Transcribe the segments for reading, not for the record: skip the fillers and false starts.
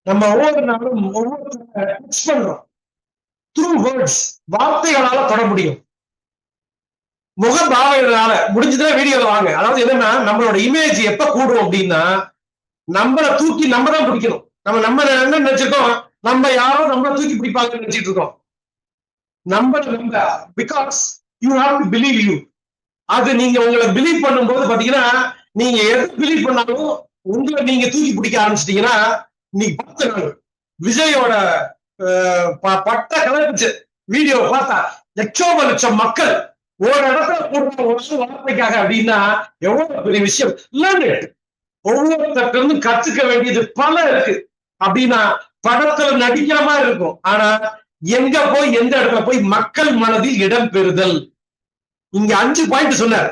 நம்ம ஒவ்வொரு நாளும் ஒவ்வொரு பண்றோம். த்ரூ வேர்ட்ஸ், வார்த்தைகளால தொட முடியும். முக பாவனைகளால முடிஞ்சதுன்னா வீடியோல வாங்க. அதாவது என்னன்னா, நம்மளோட இமேஜ் எப்ப கூடும் அப்படின்னா, நம்மளை தூக்கி நம்ம தான் பிடிக்கணும். நம்ம என்ன நினைச்சிருக்கோம், நம்ம யாரோ நம்மளை தூக்கி பிடிப்பாங்கன்னு நினைச்சிட்டு இருக்கோம். நம்ம because you have to believe you. அது நீங்க உங்களை பிலீவ் பண்ணும்போது பாத்தீங்கன்னா, நீங்க எது பிலீவ் பண்ணாலும் உங்களை நீங்க தூக்கி பிடிக்க ஆரம்பிச்சிட்டீங்கன்னா, நீ பார்த்த நாள் விஜயோட பட்ட கலப்பிச்சு வீடியோ பார்த்தா லட்சம் மக்கள் ஒரு இடத்துல போடுற ஒரு வார்த்தைக்காக அப்படின்னா எவ்வளவு பெரிய விஷயம். ஒவ்வொருத்தருக்கு இருந்து கத்துக்க வேண்டியது பல இருக்கு. அப்படின்னா படத்துல நடிக்கிற மாதிரி இருக்கும். ஆனா எங்க போய் எந்த இடத்துல போய் மக்கள் மனதில் இடம் பெறுதல். இங்க 5 பாயிண்ட் சொன்னார்.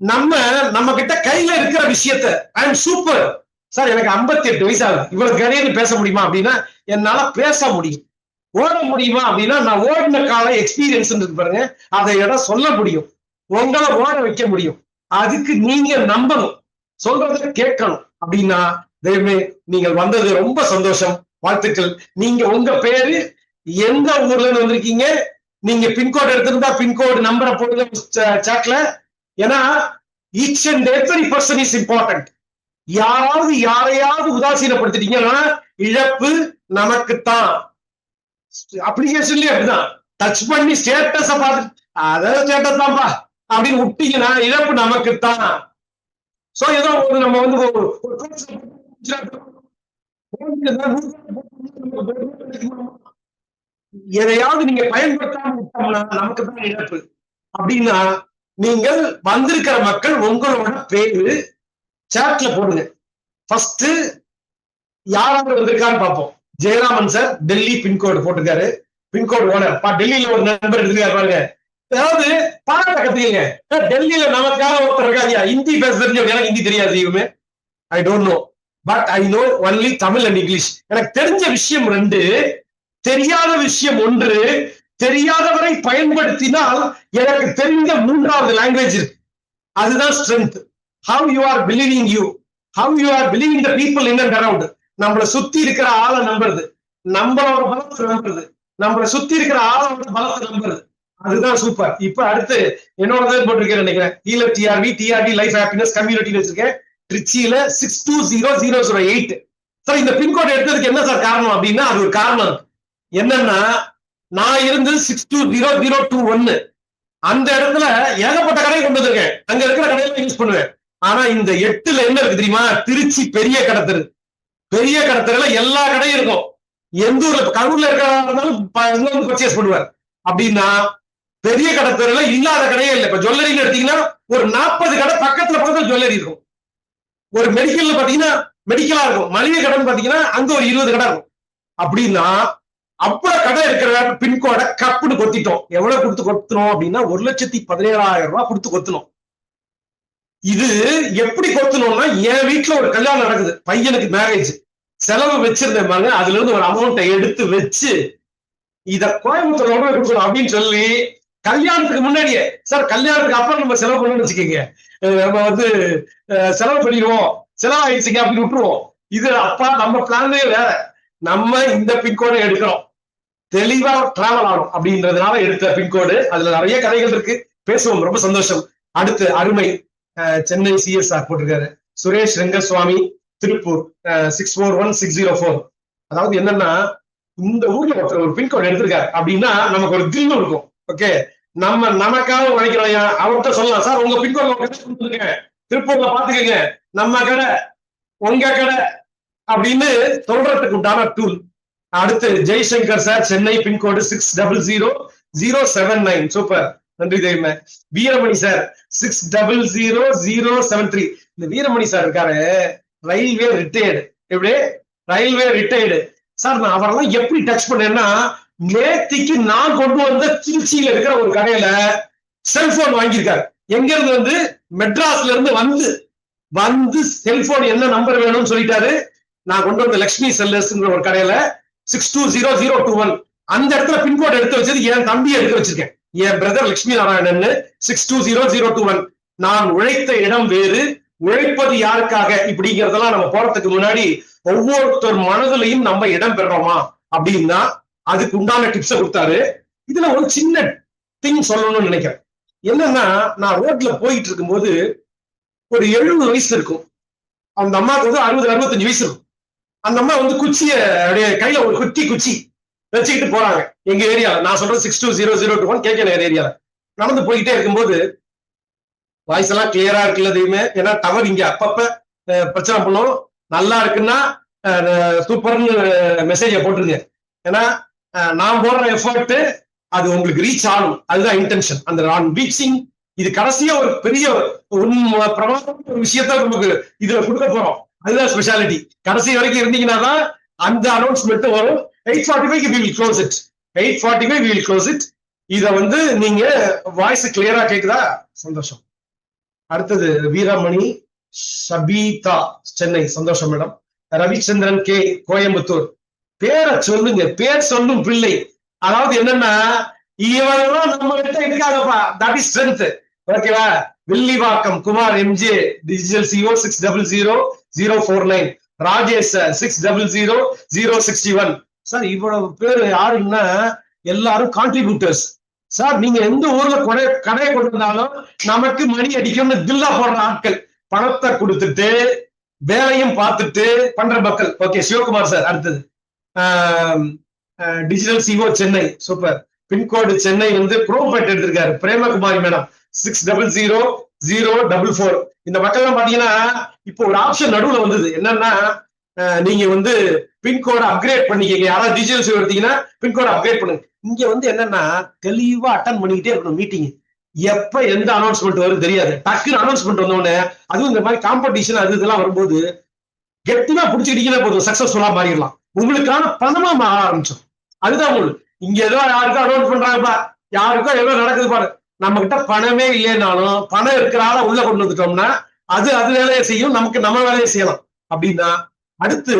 நம்ம கிட்ட கையில இருக்கிற விஷயத்த ஐ எம் சூப்பர் சார், எனக்கு 58 வயசு ஆகுது, இவ்வளவு கரையன்னு பேச முடியுமா அப்படின்னா என்னால பேச முடியும். ஓட முடியுமா அப்படின்னா நான் ஓடின கால எக்ஸ்பீரியன்ஸ் இருக்கு பாருங்க, அதை இடம் சொல்ல முடியும். உங்களை ஓட வைக்க முடியும். அதுக்கு நீங்க நம்பணும், சொல்றதை கேட்கணும். அப்படின்னா தெய்வமே நீங்கள் வந்தது ரொம்ப சந்தோஷம், வாழ்த்துக்கள். நீங்க உங்க பேரு, எந்த ஊர்ல இருந்து வந்திருக்கீங்க, நீங்க பின்கோடு எடுத்திருந்தா பின்கோடு நம்பரை போடுங்க சாட்ல. ஏன்னா each and every person is important. யாராவது யாரையாவது உதாசீனப்படுத்திட்டீங்கன்னா இழப்பு நமக்குத்தான். அப்ளிகேஷன்லயே அப்படிதான், டச் பண்ணி ஸ்டேட்டஸ பார்த்து அதாவது ஸ்டேட்டஸ் தான்ப்பா அப்படின்னு விட்டீங்கன்னா இழப்பு நமக்குத்தான். சோ ஏதோ ஒரு நம்ம வந்து எதையாவது நீங்க பயன்படுத்தாம விட்டோம்னா நமக்கு தான் இழப்பு. அப்படின்னா நீங்கள் வந்திருக்கிற மக்கள் உங்களோட பேரு சாட்ல போடுங்க. ஃபர்ஸ்ட் யாராவது வந்திருக்கான்னு பார்ப்போம். ஜெயராமன் சார் டெல்லி பின்கோடு போட்டிருக்காரு. பின்கோடு ஓனர் டெல்லியில ஒரு நண்பர் எடுத்துக்காரு பாருங்க. அதாவது பாராட்ட கத்துக்கீங்க. டெல்லியில நமக்காக ஒருத்தர் இருக்காங்க ஹிந்தி பேச தெரிஞ்சு, எனக்கு ஹிந்தி தெரியாது இவமே, I don't know, but I know only Tamil and English. எனக்கு தெரிஞ்ச விஷயம் 2, தெரியாத விஷயம் 1. தெரியாதவரை பயன்படுத்தினால் எனக்கு தெரிந்த 3வது லாங்குவேஜ் இருக்கு. அதுதான் strength. How you are believing you, how you are believing the people in and around. நம்மளை சுத்தி இருக்கிற ஆளை நம்புறது, நம்மளோட பலத்தை நம்புறது, நம்மளை சுத்தி இருக்கிற ஆளோட பலத்தை நம்புறது, அதுதான் சூப்பர். இப்ப அடுத்து என்னோட போட்டிருக்கேன் நினைக்கிறேன். டிஆர்டி லைஃப் ஹாப்பினஸ் கம்யூனிட்டி வச்சிருக்கேன். திருச்சியில 620008. சார் இந்த பின்கோட் எடுத்ததுக்கு என்ன சார் காரணம் அப்படின்னா, அது ஒரு காரணம் என்னன்னா, நான் இருந்து 620021 அந்த இடத்துல ஏகப்பட்ட கடையை கொண்டு வந்திருக்கேன். அங்க இருக்கிற கடையில யூஸ் பண்ணுவேன். ஆனா இந்த 8ல என்ன இருக்கு தெரியுமா, திருச்சி பெரிய கடத்தரு. பெரிய கடத்தருல எல்லா கடையும் இருக்கும். எந்த ஊர்ல கரூர்ல இருக்கிறாலும் பர்ச்சேஸ் பண்ணுவார். அப்படின்னா பெரிய கடத்தருல இல்லாத கடையே இல்லை. இப்ப ஜுவல்லரின்னு எடுத்தீங்கன்னா ஒரு 40 கடை பக்கத்துல ஜுவல்லரி இருக்கும். ஒரு மெடிக்கல்ல பாத்தீங்கன்னா மெடிக்கலா இருக்கும். மளிகை கடைன்னு பாத்தீங்கன்னா அங்க ஒரு 20 கடை இருக்கும். அப்படின்னா அவ்வளவு கடை இருக்கிற பின்கோட கப்புன்னு கொத்திட்டோம். எவ்வளவு கொடுத்து கொத்தணும் அப்படின்னா 1,17,000 ரூபாய் கொடுத்து கொத்தணும். இது எப்படி கொத்தணும்னா, என் வீட்டுல ஒரு கல்யாணம் நடக்குது, பையனுக்கு மேரேஜ், செலவு வச்சிருந்தேன். அதுல இருந்து ஒரு அமௌண்ட்டை எடுத்து வச்சு இத கோயம்புத்தூர் கொடுக்கணும் அப்படின்னு சொல்லி, கல்யாணத்துக்கு முன்னாடியே சார் கல்யாணத்துக்கு அப்புறம் நம்ம செலவு பண்ணணும்னு வச்சுக்கோங்க, நம்ம வந்து செலவு பண்ணிடுவோம், செலவாயிடுச்சுங்க அப்படின்னு விட்டுருவோம். இது அப்பா நம்ம பிளானே வேற. நம்ம இந்த பின்கோடை எடுக்கிறோம், தெளிவா டிராவல் ஆகும் அப்படின்றதுனால எடுத்த பின்கோடு. அதுல நிறைய கதைகள் இருக்கு, பேசுவோம். ரொம்ப சந்தோஷம். அடுத்து அருமை சென்னை சிஎஸ்ஆர் போட்டிருக்காரு. சுரேஷ் ரெங்கசுவாமி திருப்பூர் 641604. அதாவது என்னன்னா, இந்த ஊர்ல ஒருத்தர் ஒரு பின்கோடு எடுத்திருக்காரு அப்படின்னா நமக்கு ஒரு தில்லு இருக்கும். ஓகே, நமக்காக நினைக்கிறோம். அவர்கிட்ட சொல்லலாம், சார் உங்க பின்கோடு திருப்பூர்ல பாத்துக்கங்க, நம்ம கடை உங்க கடை அப்படின்னு சொல்றதுக்கு உண்டான டூல். அடுத்து Jaishankar sir Chennai pin code 600079. Super, நன்றி தெய்வமே. வீரமணி சார் 600073. இந்த வீரமணி சார் இருக்காரு, ரயில்வே ரிட்டையர்டு. எப்படி ரயில்வே ரிட்டையர்டு சார், நான் அவரெல்லாம் எப்படி டச் பண்ணேன்னா, நேத்திக்கு நான் கொண்டு வந்த திருச்சியில இருக்கிற ஒரு கடையில செல்போன் வாங்கியிருக்காரு. எங்க இருந்து வந்து மெட்ராஸ்ல இருந்து வந்து செல்போன் என்ன நம்பர் வேணும்னு சொல்லிட்டாரு. நான் கொண்டு வந்த லட்சுமி செல்லர்ஸ் ஒரு கடையில 620021 அந்த இடத்துல பின்கோட் எடுத்து வச்சது என் தம்பியை எடுத்து வச்சிருக்கேன், என் பிரதர் லட்சுமி நாராயணன் 620021. நான் உழைத்த இடம் வேறு, உழைப்பது யாருக்காக இப்படிங்கிறதெல்லாம் நம்ம போறதுக்கு முன்னாடி ஒவ்வொருத்தர் மனதிலையும் நம்ம இடம் பெறோமா அப்படின்னா அதுக்கு உண்டான டிப்ஸை கொடுத்தாரு. இதுல ஒரு சின்ன திங் சொல்லணும்னு நினைக்கிறேன். என்னன்னா, நான் ரோட்ல போயிட்டு இருக்கும்போது ஒரு 70 வயசு இருக்கும். அந்த அம்மாவுக்கு வந்து 60-65 வயசு இருக்கும். அந்த அம்மா வந்து குச்சிய அப்படியே கையில ஒரு குட்டி குச்சி வச்சுக்கிட்டு போறாங்க. எங்க ஏரியால நான் சொல்றது 620021 கேட்க ஏரியால நடந்து போயிட்டே இருக்கும்போது வாய்ஸ் எல்லாம் கிளியரா இருக்குல்ல தெய்வமே. ஏன்னா டவர் இங்க அப்பப்ப பிரச்சனை பண்ணும். நல்லா இருக்குன்னா சூப்பர்னு மெசேஜ போட்டுருங்க. ஏன்னா நான் போடுற எஃபர்ட் அது உங்களுக்கு ரீச் ஆகும். அதுதான் இன்டென்ஷன். அந்த ரீச்சிங் இது கடைசியா ஒரு பெரிய பிரமாதமான ஒரு விஷயத்த நமக்கு இதுல கொடுக்க போறோம். அதுதான் ஸ்பெஷாலிட்டி. கடைசி வரைக்கும் இருந்தீங்கன்னா தான் அந்த அனௌன்ஸ்மெண்ட் வரும். 8:45 we will close it. 8:45 we will close it. இத வந்து நீங்க வாய்ஸ் கிளியரா கேக்குதா? சந்தோஷம். அடுத்தது வீரமணி சபீதா சென்னை, சந்தோஷம் மேடம். ரவிச்சந்திரன் கே கோயம்புத்தூர், பேரை சொல்லுங்க, பேர் சொல்லும் பிள்ளை. அதாவது என்னன்னா, இவெல்லாம் நம்ம கிட்ட இருக்காதப்பா, தட் இஸ் ஸ்ட்ரென்த். ஓகேவா? Villivakkam Kumar MJ digital CO 600049, Rajesh 600061. Sir இவ்வளவு பேர் யாருன்னா எல்லாரும் கான்ட்ரிபியூட்டர்ஸ். சார் நீங்க எந்த ஊர்ல கடையை கொடுத்திருந்தாலும் நமக்கு மணி அடிக்கும்னு பில்லா போடுற ஆட்கள், பணத்தை கொடுத்துட்டு வேலையும் பார்த்துட்டு பண்ற மக்கள். Okay, Sivakumar sir. அடுத்தது digital CO Chennai, super. Pincode Chennai வந்து குரோம்பேட் எடுத்திருக்காரு பிரேமகுமாரி மேடம் 600044. இந்த மக்கள் எல்லாம் பாத்தீங்கன்னா இப்போ ஒரு ஆப்ஷன் நடுவுல வந்தது. என்னன்னா, நீங்க வந்து பின்கோட அப்கிரேட் பண்ணிக்கங்க. யாராவது டிஜிட்டல் சிஓ எடுத்தீங்கன்னா பின்கோட அப்கிரேட் பண்ணுங்க. இங்க வந்து என்னன்னா, தெளிவா அட்டன் பண்ணிக்கிட்டே இருக்கணும் மீட்டிங். எப்ப எந்த அனௌன்ஸ்மெண்ட் வரும் தெரியாது. டக்குன்னு அனௌன்ஸ்மெண்ட் வந்தோடனே, அதுவும் இந்த மாதிரி காம்படிஷன் அது இதெல்லாம் வரும்போது கெட்டினா பிடிச்சிக்கிட்டீங்கன்னா போதும், சக்சஸ்ஃபுல்லா மாறிடலாம். உங்களுக்கான பணமா மாற ஆரம்பிச்சோம். அதுதான் உங்களுக்கு. இங்க ஏதோ யாருக்கும் அனௌன்ஸ் பண்றாங்கப்பா, யாருக்கும் ஏதோ நடக்குது பாரு. நம்ம கிட்ட பணமே இல்லைன்னாலும் பணம் இருக்கிறால உள்ள கொண்டு வந்துட்டோம்னா அது வேலையை செய்யும், நமக்கு நம்ம வேலையை செய்யலாம். அப்படின்னா அடுத்து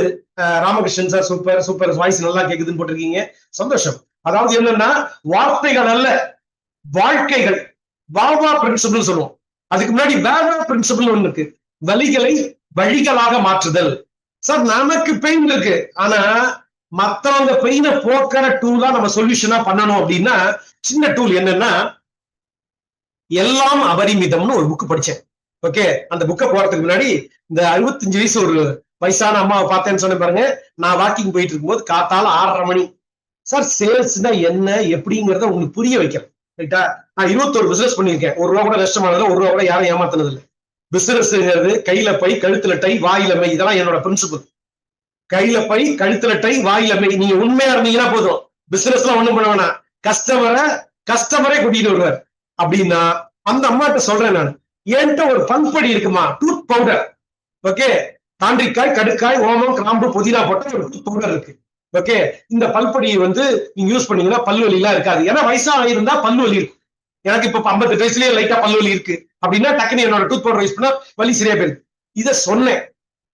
Ramakrishnan sir, super super, voice நல்லா கேக்குதுன்னு போட்டிருக்கீங்க, சந்தோஷம். அதாவது என்னன்னா, வார்த்தைகள் அல்ல வாழ்க்கைகள். வாவா பிரின்சிபிள் சொல்லுவோம். அதுக்கு முன்னாடி வேவா பிரின்சிபிள் ஒண்ணு இருக்கு, வலிகளை வழிகளாக மாற்றுதல். சார் நமக்கு பெயின் இருக்கு, ஆனா மத்தவங்க பெயினை போக்குற டூலா நம்ம சொல்யூஷனா பண்ணணும். அப்படின்னா சின்ன டூல் என்னன்னா, எல்லாம் அபரிமிதம்னு ஒரு புக் படிச்சேன். ஓகே, அந்த புக்கை போறதுக்கு முன்னாடி இந்த 65 வயசு ஒரு வயசான அம்மாவை பார்த்தேன்னு சொன்ன பாருங்க. நான் வாக்கிங் போயிட்டு இருக்கும்போது காத்தால 6:30 மணி. சார் சேல்ஸ்னா என்ன எப்படிங்கிறத உங்களுக்கு புரிய வைக்கிறேன். ரைட்டா? நான் 21 பிசினஸ் பண்ணியிருக்கேன். ₹1 கூட நஷ்டமானதுல, ₹1 கூட யாரும் ஏமாத்தினது இல்லை. பிசினஸ்ங்கிறது கையில பை கழுத்துல டை வாயில மை, இதெல்லாம் என்னோட பிரின்சிபல். கையில பை கழுத்துல டை வாயில மை. நீங்க உண்மையா இருந்தீங்கன்னா போதும், பிசினஸ் எல்லாம் ஒண்ணும் பண்ண வேணாம். கஸ்டமரே கூட்டிட்டு வருவார். அப்படின்னா அந்த அம்மாட்ட சொல்றேன் நான், என்கிட்ட ஒரு பண்படி இருக்குமா, டூத் பவுடர். ஓகே, தாண்டிக்காய் கடுக்காய் ஓமம் கிராம்பு புதினா போட்ட ஒரு டூத் பவுடர் இருக்கு. ஓகே, இந்த பல்பொடியை வந்து நீங்க யூஸ் பண்ணீங்கன்னா பல்வலி எல்லாம் இருக்காது. ஏன்னா வயசா இருந்தா பல்வலி இருக்கும். எனக்கு இப்ப 58 வயசுலயே லைட்டா பல்வலி இருக்கு அப்படின்னா டக்குனு என்னோட டூத் பவுடர் யூஸ் பண்ணா வலி சரியா போயிருக்கு. இத சொன்னேன்.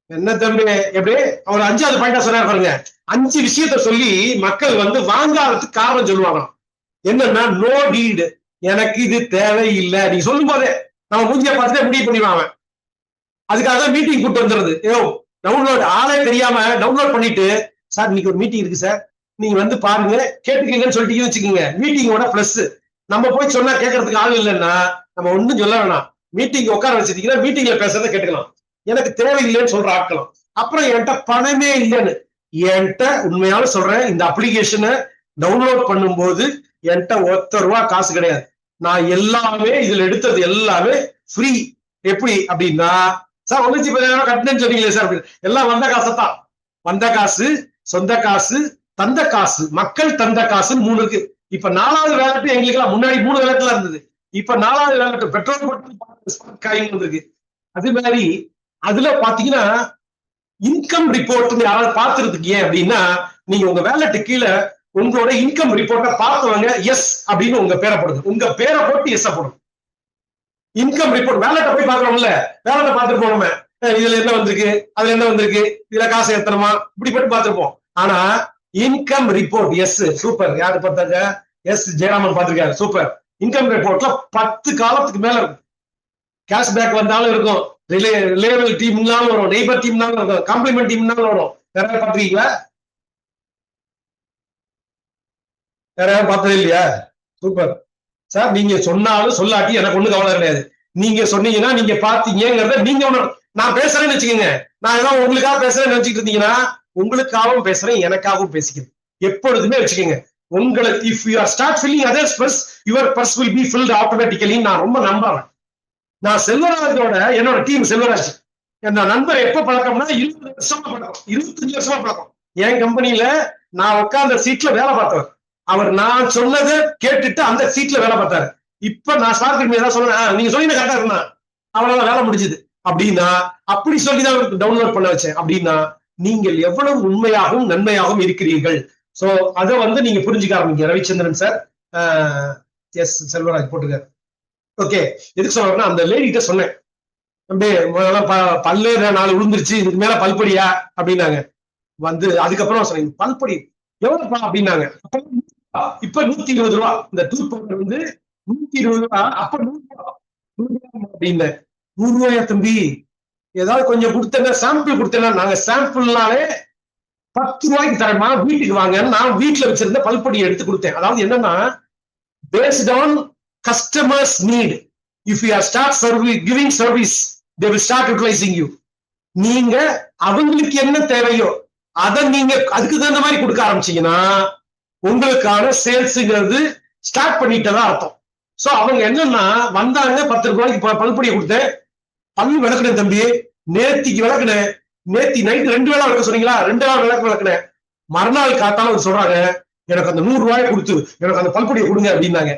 என்ன தம்பி எப்படி அவர் 5வது பாயிண்டா சொன்னார் பாருங்க. 5 விஷயத்த சொல்லி மக்கள் வந்து வாங்காததுக்கு காரணம் சொல்லுவாங்க. என்னன்னா, நோ டீடு, எனக்கு இது தேவையில்லை. நீங்க சொல்லும் போதே நம்ம மூஞ்சிய பார்த்துட்டே முடிவு பண்ணிடுவாங்க. அதுக்காக மீட்டிங் கூட்டு வந்துருது. டவுன்லோட் ஆளே தெரியாம டவுன்லோட் பண்ணிட்டு, சார் இன்னைக்கு ஒரு மீட்டிங் இருக்கு சார், நீங்க வந்து பாருங்க கேட்டுக்கீங்கன்னு சொல்லிட்டீங்கன்னு வச்சுக்கோங்க. மீட்டிங்கோட பிளஸ். நம்ம போய் சொன்னா கேட்கறதுக்கு ஆள் இல்லைன்னா நம்ம ஒண்ணும் சொல்ல வேணாம். மீட்டிங் உட்கார வச்சிருக்கீங்கன்னா மீட்டிங்ல பேசுறதை கேட்டுக்கலாம். எனக்கு தேவையில்லைன்னு சொல்ற ஆட்களும். அப்புறம் என்கிட்ட பணமே இல்லைன்னு, என்கிட்ட உண்மையால சொல்றேன், இந்த அப்ளிகேஷனை டவுன்லோட் பண்ணும்போது என்கிட்ட ₹1 காசு கிடையாது. நான் எல்லாமே இதுல எடுத்தது எல்லாமே ஃப்ரீ. எப்படி அப்படின்னா, சார் 1,10,000 கட்டினேன்னு சொன்னீங்களே சார், எல்லாம் வந்த காசத்தான். வந்த காசு, சொந்த காசு, தந்த காசு, மக்கள் தந்த காசு 3 இருக்கு. இப்ப 4வது வேலட்டு எங்களுக்கு எல்லாம் முன்னாடி 3 வேலட்டுல இருந்தது. இப்ப 4வது வேலட்டு பெட்ரோல் இருக்கு. அது மாதிரி அதுல பாத்தீங்கன்னா இன்கம் ரிப்போர்ட் யாராவது பார்த்துருக்கு. ஏன் அப்படின்னா, நீங்க உங்க வேலட்டு கீழே உங்களோட இன்கம் ரிப்போர்ட்டை பார்த்தவங்க எஸ் அப்படின்னு உங்க பேரை போடுங்க. உங்க பேரை போட்டு எஸ் போடும். இன்கம் ரிப்போர்ட் வேலட்டை போய் பாக்குறோம்ல, வேலட்டை பார்த்துட்டு போனோமே, இதுல என்ன வந்திருக்கு, அதுல என்ன வந்திருக்கு, இதுல காசு ஏத்தனமா, இப்படி போட்டு பார்த்துருப்போம். ஆனா இன்கம் ரிப்போர்ட் எஸ், சூப்பர். யாரு பார்த்தாங்க? எஸ் ஜெயராமன் பார்த்திருக்காரு, சூப்பர். இன்கம் ரிப்போர்ட்ல 10 காலத்துக்கு மேல இருக்கும். கேஷ்பேக் வந்தாலும் இருக்கும், ரிலேபிள் டீம்னாலும் வரும், நெய்பர் டீம்னாலும் வரும், காம்ப்ளிமெண்ட் டீம்னாலும் வரும். யாராவது பாத்துருக்கீங்களா? யாராவது பார்த்ததே இல்லையா? Super sir. நீங்க சொன்னாலும் சொல்லாட்டி எனக்கு ஒண்ணு கவலை கிடையாது. நீங்க சொன்னீங்கன்னா நீங்க பாத்தீங்கிறத நீங்க ஒண்ணு, நான் பேசுறேன்னு வச்சுக்கோங்க, நான் ஏதாவது உங்களுக்காக பேசுறேன்னு நினைச்சிட்டு இருந்தீங்கன்னா உங்களுக்காகவும் பேசுறேன், எனக்காகவும் பேசிக்கிறேன். எப்பொழுதுமே வச்சுக்கோங்க, உங்களுக்கு if you are start filling others purse, your purse will be filled automatically. நான் ரொம்ப நம்புறேன். நான் செல்வராஜோட என்னோட டீம் செல்வராஜ் என் நண்பர் எப்ப பழக்கம்னா 20 வருஷமா பழக்கம், 25 வருஷமா பழக்கம். என் கம்பெனில நான் உட்கார்ந்த சீட்ல வேலை பார்த்தவர் அவர். நான் சொன்னதை கேட்டுட்டு அந்த சீட்ல வேலை பார்த்தாரு. இப்ப நான் சார் ஏதாவது சொன்னேன், நீங்க சொன்னீங்க கரெக்டா இருந்தா அவ்வளவுதான் வேலை முடிஞ்சது அப்படின்னா, அப்படி சொல்லிதான் அவருக்கு டவுன்லோட் பண்ண வச்சேன். அப்படின்னா நீங்கள் எவ்வளவு உண்மையாகவும் நன்மையாகவும் இருக்கிறீர்கள். சோ அதை வந்து நீங்க புரிஞ்சுக்க ஆரம்பிங்க. ரவிச்சந்திரன் சார், எஸ் செல்வராஜ் போட்டுக்க. ஓகே, எதுக்கு சொல்றேன்னா அந்த லேடிட்ட சொன்னேன், பல்லு 4 விழுந்துருச்சு, இதுக்கு மேல பல்படியா அப்படின்னாங்க. வந்து அதுக்கப்புறம் சொன்னீங்க பல்படி எவ்வளவுப்பா அப்படின்னாங்க. இப்ப 120 ரூபா இந்த டூத் பவுடர் வந்து 120 ரூபா. அப்ப 100 ரூபா அப்படின்னு. 100 ரூபாயா தம்பி, ஏதாவது கொஞ்சம் கொடுத்தேன்னா சாம்பிள் கொடுத்தேன்னா, நாங்க சாம்பிள்னாலே 10 ரூபாய்க்கு தரமா, வீட்டுக்கு வாங்க. நான் வீட்டுல வச்சிருந்த பல்பொடி எடுத்து கொடுத்தேன். அதாவது என்னன்னா, based on customers need, if you are start giving service they will start utilizing you. நீங்க அவங்களுக்கு என்ன தேவையோ அதை நீங்க அதுக்கு தகுந்த மாதிரி கொடுக்க ஆரம்பிச்சீங்கன்னா உங்களுக்கான சேல்ஸ்ங்கிறது ஸ்டார்ட் பண்ணிட்டதா அர்த்தம். சோ அவங்க என்னன்னா வந்தாங்க, 10 ரூபாய்க்கு பல்பொடியை கொடுத்தேன், பல்லு விளக்குனேன் தம்பி, நேத்திக்கு விளக்குனேன், நேத்தி நைட்டு 2 வேளை விளக்க சொன்னீங்களா, 2 வேளை விளக்குனேன். மறுநாள் காத்தாலும் சொல்றாங்க, எனக்கு அந்த 100 ரூபாயை கொடுத்து எனக்கு அந்த பல்பொடியை கொடுங்க அப்படின்னாங்க.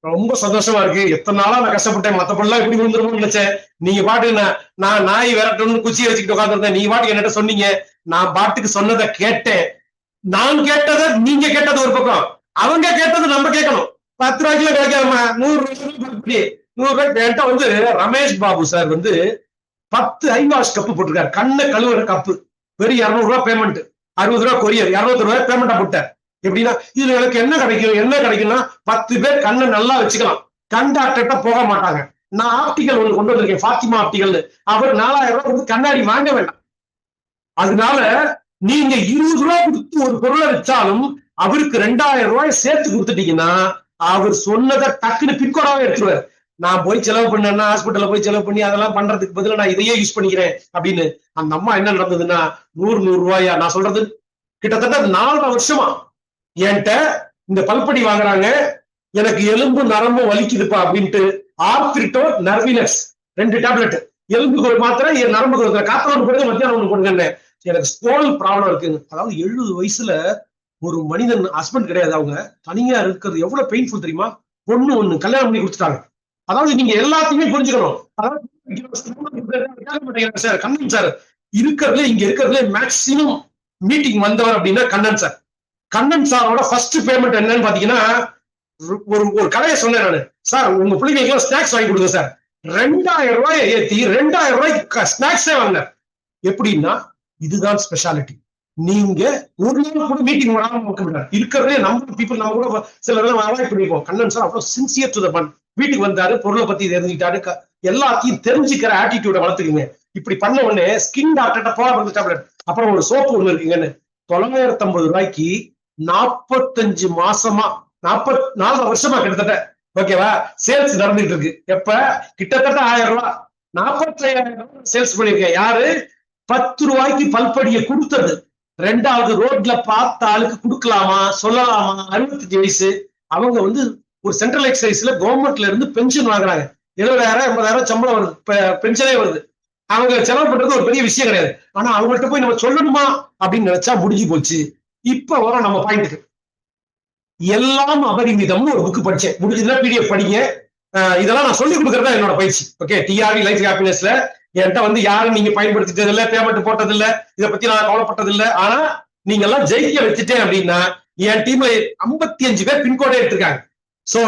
ரொம்ப சந்தோஷமா இருக்கு. எத்தனை நாளா நான் கஷ்டப்பட்டேன், மத்த பொருளா எப்படி விழுந்துருமோன்னு நினைச்சேன். நீங்க பாட்டு நான் நாய் விரட்டணும்னு குச்சியை வச்சுக்கிட்டு உட்காந்துருந்தேன், நீங்க பாட்டுக்கு என்கிட்ட சொன்னீங்க, நான் பாட்டுக்கு சொன்னதை கேட்டேன். நான் கேட்டதை நீங்க கேட்டது ஒரு பக்கம், அவங்க கேட்டது நம்ம கேட்கணும். 10 ரூபாய்க்குல கிடைக்காம 100 ரூபாய்க்கு 100 ரூபாய்க்கு. என்கிட்ட வந்து ரமேஷ் பாபு சார் வந்து 10 ஐவாஷ் கப்பு போட்டிருக்காரு, கண்ணை கழுவுற கப்பு. வெறும் 200 ரூபாய் பேமெண்ட், 60 ரூபாய் கொரியர், 200 ரூபாய் பேமெண்டா போட்டார். எப்படின்னா இதுல எனக்கு என்ன கிடைக்கும்னா 10 பேர் கண்ணை நல்லா வச்சுக்கலாம், கண் டாக்டர்கிட்ட போக மாட்டாங்க. நான் ஆப்டிகல் ஒண்ணு கொண்டு வந்திருக்கேன், ஃபாத்திமா ஆப்டிகல். அவர் 4000 ரூபாய் கொடுத்து கண்ணாடி வாங்க வேண்டாம். அதனால நீங்க 20 ரூபாய் கொடுத்து ஒரு பொருளை வச்சாலும் அவருக்கு 2000 ரூபாய் சேர்த்து கொடுத்துட்டீங்கன்னா அவர் சொன்னதை டக்குன்னு பின்கோடாவே எடுத்துருவாரு. நான் போய் செலவு பண்ணேன்னா ஹாஸ்பிட்டல்ல போய் செலவு பண்ணி அதெல்லாம் பண்றதுக்கு பதிலா நான் இதையே யூஸ் பண்ணிக்கிறேன் அப்படின்னு. அந்த அம்மா என்ன நடந்ததுன்னா 100 ரூபாயா, நான் சொல்றது கிட்டத்தட்ட 4 வருஷமா என்கிட்ட இந்த பல்படி வாங்குறாங்க, எனக்கு எலும்பு நரம்பு வலிக்குதுப்பா அப்படின்ட்டு. ஆர்த்ரிட்டோ நர்வினஸ் 2 டேப்லெட், எலும்புக்கு ஒரு மாத்திரை, என் நரம்புக்கு ஒரு காத்தல ஒன்று கொடுங்க, மத்தியானம் ஒண்ணு கொடுங்க. எனக்கு ஸ்டோல் ப்ராப்ளம் இருக்குங்க. அதாவது 70 வயசுல ஒரு மனிதன், ஹஸ்பண்ட் கிடையாது, அவங்க தனியா இருக்கிறது எவ்வளவு பெயின்ஃபுல் தெரியுமா? பொண்ணு ஒண்ணு கல்யாணம் பண்ணி கொடுத்துட்டாங்க. அதாவது நீங்க எல்லாத்தையுமே புரிஞ்சுக்கணும். அதாவது சார் கண்ணன் சார் இருக்கிறதுல, இங்க இருக்கிறதுல மேக்சிமம் மீட்டிங் வந்தவர் அப்படின்னா கண்ணன் சார். கண்ணன் சாரோட ஃபர்ஸ்ட் பேமெண்ட் என்னன்னு பாத்தீங்கன்னா, ஒரு கடையை சொன்னேன் நானு, சார் உங்க பிள்ளைங்களுக்கு ஸ்நாக்ஸ் வாங்கி கொடுங்க சார். 2000 ரூபாயை ஏத்தி 2000 ரூபாய்க்கு ஸ்நாக்ஸே வாங்க. எப்படின்னா இதுதான் ஸ்பெஷாலிட்டி. நீங்க ஒரு நாள் கூட மீட்டிங் வராம இருக்கிறதே நம்ம பீப்புள், நம்ம கூட சில அவாய்ட் பண்ணிருக்கோம். கண்ணன் சார் அவ்வளவு சின்சியர் டு த பன். வீட்டுக்கு வந்தாரு, பொருளை பத்தி தெரிஞ்சுக்கிட்டாரு, எல்லாத்தையும் தெரிஞ்சுக்கிற ஆட்டிடியூட வளர்த்துக்குங்க. இப்படி பண்ண உடனே ஸ்கின் டாக்டர்கிட்ட போக டேப்லெட், அப்புறம் ஒரு சோப்பு ஒண்ணு இருக்குங்கன்னு 950 ரூபாய்க்கு 45 மாசமா 44 வருஷமா கிட்டத்தட்ட ஓகேவா சேல்ஸ் நடந்துட்டு இருக்கு. எப்ப கிட்டத்தட்ட 1000 ரூபாய் 45,000 சேல்ஸ் பண்ணிருக்கேன். யாரு 10 ரூபாய்க்கு பல்படியை கொடுத்தது. 2வது ரோட்ல பார்த்த ஆளுக்கு கொடுக்கலாமா சொல்லலாமா? 65 வயசு அவங்க வந்து ஒரு சென்ட்ரல் எக்ஸைஸ்ல கவர்மெண்ட்ல இருந்து பென்ஷன் வாங்குறாங்க. 70,000 80,000 சம்பளம் வருது, பென்ஷனே வருது. அவங்க செலவு பண்றது ஒரு பெரிய விஷயம் கிடையாது. ஆனா அவங்கள்ட்ட போய் நம்ம சொல்லணுமா அப்படின்னு நினைச்சா முடிஞ்சு போச்சு. இப்ப வரும் நம்ம பாயிண்ட்டுக்கு. எல்லாம் அபரிமிதம்னு ஒரு புக் படிச்சேன், முடிஞ்சதுன்னா பிடிஎஃப் படிங்க. இதெல்லாம் நான் சொல்லி கொடுக்கறதா என்னோட பயிற்சி. ஓகே, டிஆர்வி லைஃப் ஹாப்பினஸ்ல என்கிட்ட வந்து யாரும் நீங்க பயன்படுத்திட்டது இல்ல, பேமெண்ட் போட்டது இல்ல, இதை பத்தி நான் கவலைப்பட்டது இல்ல. ஆனா நீங்க எல்லாம் ஜெயிக்க வச்சுட்டேன் அப்படின்னா என் டீம்ல 55 பேர் பின்கோடே எடுத்திருக்காங்க. சோ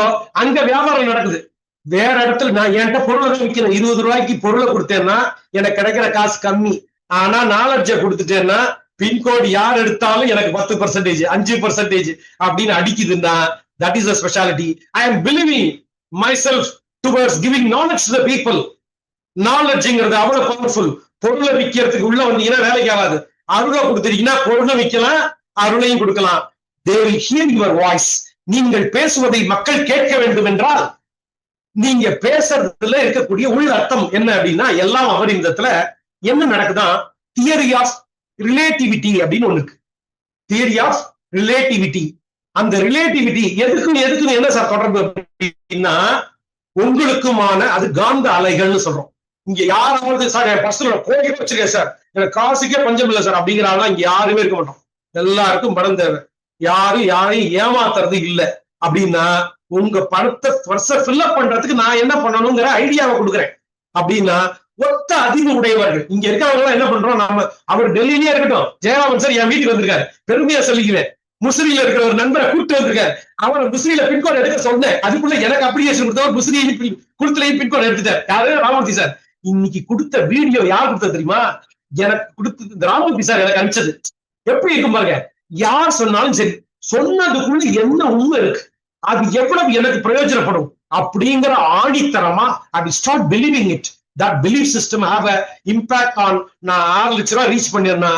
அங்க வியாபாரம் நடக்குது. வேற இடத்துல நான் என்கிட்ட பொருளை தான் விற்கிறேன். 20 ரூபாய்க்கு பொருளை கொடுத்தேன்னா எனக்கு கிடைக்கிற காசு கம்மி. ஆனா நாலெட்ஜை கொடுத்துட்டேன்னா பின்கோடு யார் எடுத்தாலும் எனக்கு 10%, 5% அப்படின்னு அடிக்குதுன்னா that is a specialty. I am believing myself towards giving knowledge to the people. நாலெட்ஜ்ங்கிறது அவ்வளவு பவர்ஃபுல். பொருளை விற்கிறதுக்கு உள்ள வந்தீங்கன்னா வேலைக்கு ஆகாது. அருளை கொடுத்துட்டீங்கன்னா பொருளை வைக்கலாம், அருளையும் கொடுக்கலாம். they will hear your voice. நீங்கள் பேசுவதை மக்கள் கேட்க வேண்டும் என்றால் நீங்க பேசுறதுல இருக்கக்கூடிய உள் அர்த்தம் என்ன அப்படின்னா, எல்லாம் அபரிமிதத்துல என்ன நடக்குதான், தியரி ஆஃப் ரிலேட்டிவிட்டி அப்படின்னு ஒண்ணு இருக்கு. Theory of relativity. அந்த ரிலேட்டிவிட்டி எதுக்கும் என்ன சார் தொடர்பு அப்படின்னா, உங்களுக்குமான அது காந்த அலைகள்னு சொல்றோம். இங்க யாராவது சார் என் பர்சனோட கோயிலே வச்சிருக்கேன் சார், எனக்கு காசுக்கே பஞ்சம் இல்லை சார் அப்படிங்கிறாங்க, இங்க யாருமே இருக்க மாட்டோம். எல்லாருக்கும் பணம் தேவை, யாரையும் ஏமாத்துறது இல்லை. அப்படின்னா உங்க பணத்தை ஃபில்அப் பண்றதுக்கு நான் என்ன பண்ணணுங்கிற ஐடியாவை கொடுக்குறேன். அப்படின்னா ஒத்த அறிவு உடையவர்கள் இங்க இருக்கவங்க எல்லாம் என்ன பண்றோம், நாம அவர் டெல்லியிலே இருக்கட்டும், ஜெயராமன் சார் என் வீட்டுக்கு வந்திருக்காரு, பெருமையா சொல்லிக்கிறேன். முசிறியில இருக்கிற ஒரு நண்பரை கூப்பிட்டு வந்திருக்காரு, அவரை முசிறியில பின்கோட் எடுக்க சொன்னேன், அதுக்குள்ள எனக்கு அப்ளிகேஷன் கொடுத்தவர் முசிறியில குடுத்துலையும் பின்கோட் எடுத்துட்டார். யாரு? ராமமூர்த்தி சார். இன்னைக்கு கொடுத்த வீடியோ யார் கொடுத்தது தெரியுமா? எனக்கு கொடுத்து ராமமூர்த்தி சார் எனக்கு அனுப்பிச்சது. எப்படி இருக்கும் பாருங்க, யார் சொன்னாலும் சரி, சொன்னதுக்குள்ள என்ன உண்மை இருக்கு, அது எவ்வளவு எனக்கு பிரயோஜனப்படும் அப்படிங்கிற ஆணித்தரமா அது start believing it. That believe system have a impact on. நான் 6 லட்சம் ரூபாய் ரீச் பண்ணிருந்தா,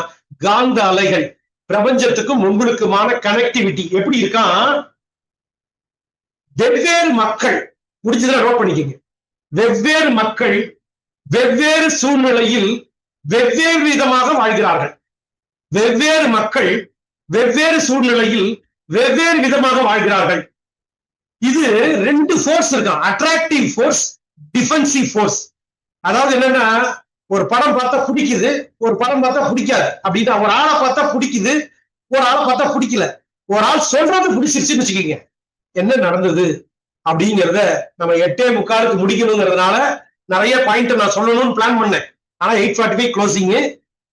காந்த அலைகள் பிரபஞ்சத்துக்கும் உங்களுக்குமான கனெக்டிவிட்டி எப்படி இருக்கான். வெவ்வேறு மக்கள், முடிஞ்சதுல நோட் பண்ணிக்கங்க, வெவ்வேறு மக்கள் வெவ்வேறு சூழ்நிலையில் வெவ்வேறு விதமாக வாழ்கிறார்கள். வெவ்வேறு மக்கள் வெவ்வேறு சூழ்நிலையில் வெவ்வேறு விதமாக வாழ்கிறார்கள். இது 2 ஃபோர்ஸ் இருக்கான், அட்ராக்டிவ் ஃபோர்ஸ், டிஃபென்சிவ் ஃபோர்ஸ். அதாவது என்னன்னா, ஒரு படம் பார்த்தா பிடிக்குது, ஒரு படம் பார்த்தா பிடிக்காது. அப்படின்னா ஒரு ஆளை பார்த்தா பிடிக்குது, ஒரு ஆளை பார்த்தா பிடிக்கல. ஒரு ஆள் சொல்றது பிடிச்சிருச்சுன்னு வச்சுக்கோங்க, என்ன நடந்தது அப்படிங்கிறத நம்ம 8:45 முடிக்கணுங்கிறதுனால நிறைய பாயிண்ட் நான் சொல்லணும்னு பிளான் பண்ணேன். ஆனா 8:45 க்ளோசிங்,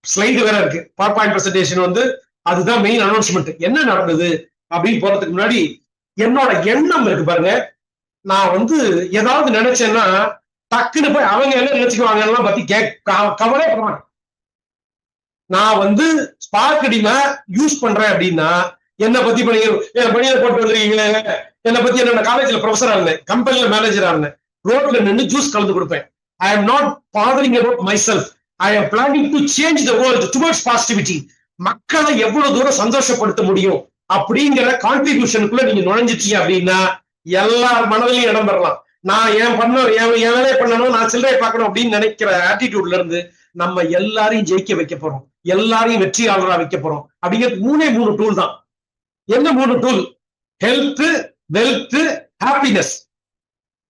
ஸ்லைடு வேற இருக்கு, பவர் பாயிண்ட் பிரசன்டேஷன் வந்து அதுதான் மெயின் அனௌன்ஸ்மெண்ட். என்ன நடந்தது அப்படின்னு போறதுக்கு முன்னாடி என்னோட எண்ணம் இருக்கு பாருங்க. நான் வந்து ஏதாவது நினைச்சேன்னா டக்குன்னு போய் அவங்க என்ன நினைச்சுக்குவாங்க எல்லாம் பத்தி கவலை பண்ண மாட்டேன். நான் வந்து ஸ்பார்க் அடிமை யூஸ் பண்றேன் அப்படின்னா என்னை பத்தி பணியில போட்டு வந்துருக்கீங்களே, என்னை பத்தி என்ன, காலேஜ்ல ப்ரொஃபஸரா இருந்தேன், கம்பெனில மேனேஜரா இருந்தேன், ரோட்ல நின்று ஜூஸ் கலந்து கொடுப்பேன். I am not bothering about my self, I am planning to change the world towards positivity. மக்களை எவ்வளவு தூரம் சந்தோஷப்படுத்த முடியும் அப்படிங்கிற கான்ட்ரிபியூஷனுக்குள்ள நீங்க நுழைஞ்சிட்டீங்க அப்படின்னா எல்லார் மனதிலையும் இடம் பெறலாம். நான் என் வேலையை பண்ணணும், நான் சில்லறை பார்க்கணும் அப்படின்னு நினைக்கிற ஆட்டிடியூட்ல இருந்து நம்ம எல்லாரையும் ஜெயிக்க வைக்க போறோம், எல்லாரையும் வெற்றியாளராக வைக்க போறோம். அப்படிங்கிறது 3 டூல் தான். என்ன 3 tool? Health, wealth, happiness.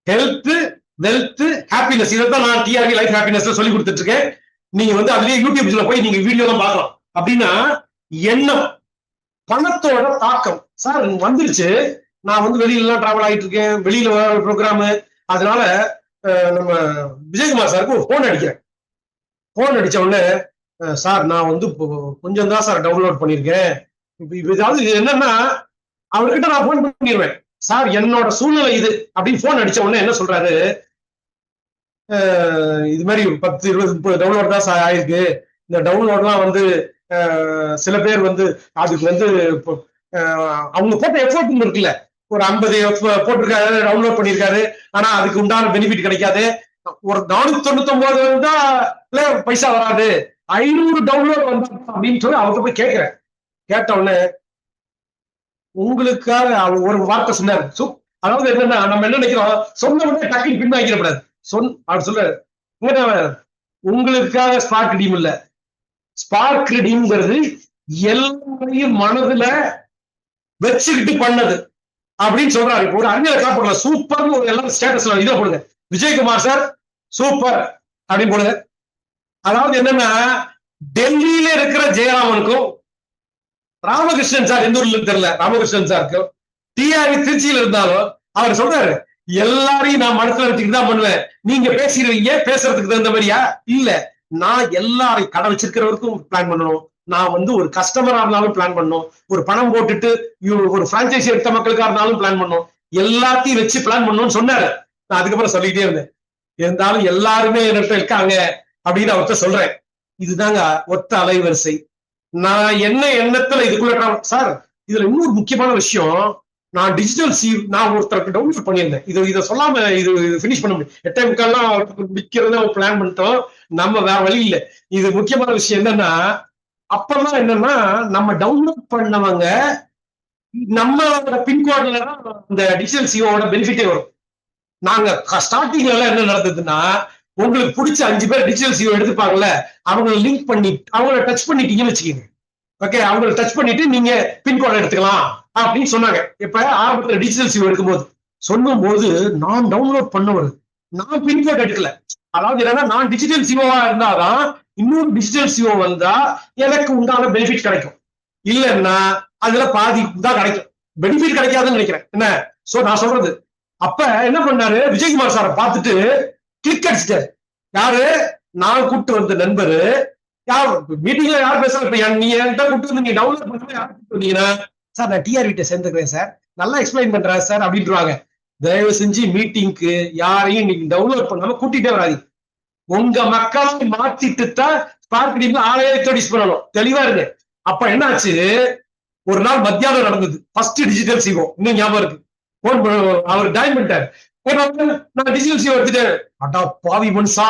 Health, wealth, happiness. இதைத்தான் நான் டிஆர்வி லைஃப் ஹாப்பினஸ்ல சொல்லி கொடுத்துட்டு இருக்கேன். நீங்க வந்து அதுலயே யூடியூப்ல போய் நீங்க வீடியோ தான் பார்க்கலாம். அப்படின்னா எண்ணம், பணத்தோட தாக்கம். சார் வந்துருச்சு, நான் வந்து வெளியில எல்லாம் டிராவல் ஆகிட்டு இருக்கேன், வெளியில ப்ரோக்ராமு, அதனால நம்ம விஜயகுமார் சாருக்கு ஒரு போன் அடிக்கிறேன். போன் அடிச்ச உடனே, சார் நான் வந்து கொஞ்சம் தான் சார் டவுன்லோட் பண்ணியிருக்கேன். ஏதாவது என்னன்னா அவர்கிட்ட நான் போன் பண்ணிடுவேன், சார் என்னோட சூழ்நிலை இது அப்படின்னு. போன் அடிச்ச உடனே என்ன சொல்றாரு, இது மாதிரி 10, 20, 30 டவுன்லோட் தான் சார் ஆயிருக்கு. இந்த டவுன்லோட்லாம் வந்து சில பேர் வந்து அதுக்கு வந்து அவங்க போட்ட எஃபோர்ட் இருக்குல்ல, ஒரு 50 போட்டிருக்காரு, டவுன்லோட் பண்ணிருக்காரு, ஆனா அதுக்கு உண்டான பெனிஃபிட் கிடைக்காது. ஒரு 499 வந்தா பைசா வராது, 500 டவுன்லோட் வந்தா அப்படின்னு சொல்லி அவங்க போய் கேட்கிறேன். கேட்ட உடனே உங்களுக்காக ஒரு வார்த்தை சொன்னாரு. அதாவது என்னன்னா, நம்ம என்ன நினைக்கிறோம், சொன்ன உடனே டக்குனு பின்னாக்கிடக்கூடாது. அவர் சொல்றாரு, உங்களுக்காக ஸ்பார்க் டீம் இல்ல, ஸ்பார்க் டீம்ங்கிறது எல்லாரையும் மனதுல வச்சுக்கிட்டு பண்ணது அப்படின்னு சொல்றாரு. இப்போ ஒரு அறிஞரை காப்பாடல, சூப்பர்னு ஒரு எல்லாரும் ஸ்டேட்டஸ்ல இதை போடுங்க, விஜயகுமார் சார் சூப்பர் அப்படின்னு போடுங்க. அதாவது என்னன்னா, டெல்லியில இருக்கிற ஜெயராமனுக்கும் ராமகிருஷ்ணன் சார் எந்த ஊர்ல தெரியல, ராமகிருஷ்ணன் சாருக்கும் டிஆர்வி திருச்சியில இருந்தாலும் அவர் சொல்றாரு, எல்லாரையும் நான் மனசுல வச்சுக்கிட்டு தான் பண்ணுவேன். நீங்க பேசிடுவீங்க, பேசுறதுக்கு தகுந்த மாதிரியா? இல்ல, நான் எல்லாரையும் கடை வச்சிருக்கிறவருக்கும் பிளான் பண்ணணும், நான் வந்து ஒரு கஸ்டமரா இருந்தாலும் பிளான் பண்ணணும், ஒரு பணம் போட்டுட்டு ஒரு பிரான்சைசி எடுத்த மக்களுக்கா இருந்தாலும் பிளான் பண்ணணும், எல்லாத்தையும் வச்சு பிளான் பண்ணணும்னு சொன்னாரு. நான் அதுக்கப்புறம் சொல்லிக்கிட்டே இருந்தேன், இருந்தாலும் எல்லாருமே என்கிட்ட இருக்காங்க அப்படின்னு அவர்கிட்ட சொல்றேன். இதுதாங்க ஒத்த அலைவரிசை. நான் என்ன எண்ணத்துல இதுக்குள்ள சார், இதுல இன்னொரு முக்கியமான விஷயம், நான் டிஜிட்டல் நான் ஒருத்தருக்கு டவுன்லோட் பண்ணியிருந்தேன். இதை சொல்லாம இது பினிஷ் பண்ண முடியும். 8:45 முடிக்கிறத பிளான் பண்ணிட்டோம், நம்ம வேற வழி இல்லை. இது முக்கியமான விஷயம் என்னன்னா, அப்பெல்லாம் என்னன்னா நம்ம டவுன்லோட் பண்ணவங்க நம்மளோட பின்கோட்ல தான் இந்த டிஜிட்டல் சிஓட பெனிஃபிட்டே வரும். நாங்க ஸ்டார்டிங்ல எல்லாம் என்ன நடந்ததுன்னா, உங்களுக்கு பிடிச்ச 5 பேர் டிஜிட்டல் சிஓ எடுத்துப்பாங்கல்ல, அவங்களை லிங்க் பண்ணி அவங்கள டச் பண்ணிட்டீங்கன்னு வச்சுக்கோங்க. ஓகே, அவங்களை டச் பண்ணிட்டு நீங்க பின்கோட் எடுத்துக்கலாம் அப்படின்னு சொன்னாங்க. இப்ப ஆரம்பத்துல டிஜிட்டல் சிஓ எடுக்கும்போது சொல்லும் போது நான் டவுன்லோட் பண்ணவர், நான் பின்கோட் எடுக்கல. அதாவது என்னன்னா, நான் டிஜிட்டல் சிஓவா இருந்தாதான் இன்னொரு டிஜிட்டல் சிஓ வந்தா எனக்கு உண்டான பெனிஃபிட் கிடைக்கும். இல்லைன்னா அதுல பாதி தான் கிடைக்கும், பெனிஃபிட் கிடைக்காதுன்னு நினைக்கிறேன். என்ன சோ நான் சொல்றது. அப்ப என்ன பண்ணாரு, விஜயகுமார் சாரை பார்த்துட்டு கிளிக் அடிச்சிட்டாரு. யாரு, நான் கூப்பிட்டு வந்த நண்பரு. யார் மீட்டிங்ல யார் பேசுறாங்க, இப்ப நீ என்கிட்ட கூப்பிட்டு வந்து நீ டவுன்லோட் பண்ணி யார் கூப்பிட்டு வந்தீங்கன்னா, சார் நான் டிஆர்விட்ட சேர்ந்துக்கிறேன் சார், நல்லா எக்ஸ்பிளைன் பண்றேன் சார் அப்படின்றாங்க. தயவு செஞ்சு மீட்டிங்க்கு யாரையும் நீங்க டவுன்லோட் பண்ணாம கூட்டிட்டே வராதீங்க. உங்க மக்களை மாத்திட்டு தான் ஸ்பார்க் டீம்ல ஆளையே இன்ட்ரோடியூஸ் பண்ணணும். தெளிவா இருக்கு. அப்ப என்ன ஆச்சு, ஒரு நாள் மத்தியானம் நடந்தது ஃபர்ஸ்ட் டிஜிட்டல் சிஓ, இன்னும் ஞாபகம் இருக்கு. போன் அவர் ஜாயின் பண்ணிட்டாரு. நான் டிஜிட்டல் சிஓ எடுத்துட்டேன். அட்டா பாவி மனுஷா,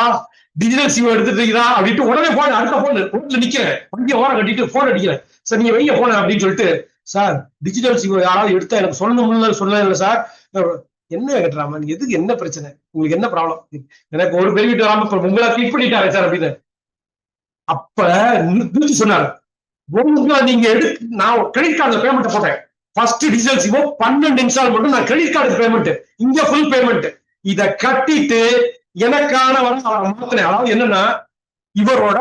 டிஜிட்டல் சிஓ எடுத்துட்டீங்களா அப்படின்ட்டு உடனே போன், அடுத்த போன் ரோட்ல நிக்கிறேன், வண்டியை ஓரம் கட்டிட்டு போன் அடிக்கிறேன். சார் நீங்க வைங்க போன அப்படின்னு சொல்லிட்டு, சார் டிஜிட்டல் சிஓ யாராவது எடுத்தா எனக்கு சொல்லணும்னு சொல்லல சார். என்ன கேட்டுறாம எதுக்கு, என்ன பிரச்சனை, உங்களுக்கு என்ன ப்ராப்ளம், எனக்கு ஒரு பெனிஃபிட் வராம உங்களை கிளிக் பண்ணிட்டாரு சார் அப்படின்னு. அப்ப சொன்னாரு, நீங்க நான் கிரெடிட் கார்டுல பேமெண்ட் போட்டேன். ஃபர்ஸ்ட் டிஜிட்டல் சிஓ 12 இன்ஸ்டால் மட்டும் நான் கிரெடிட் கார்டு பேமெண்ட், இங்க ஃபுல் பேமெண்ட். இத கட்டிட்டு எனக்கான மாத்தினேன். அதாவது என்னன்னா, இவரோட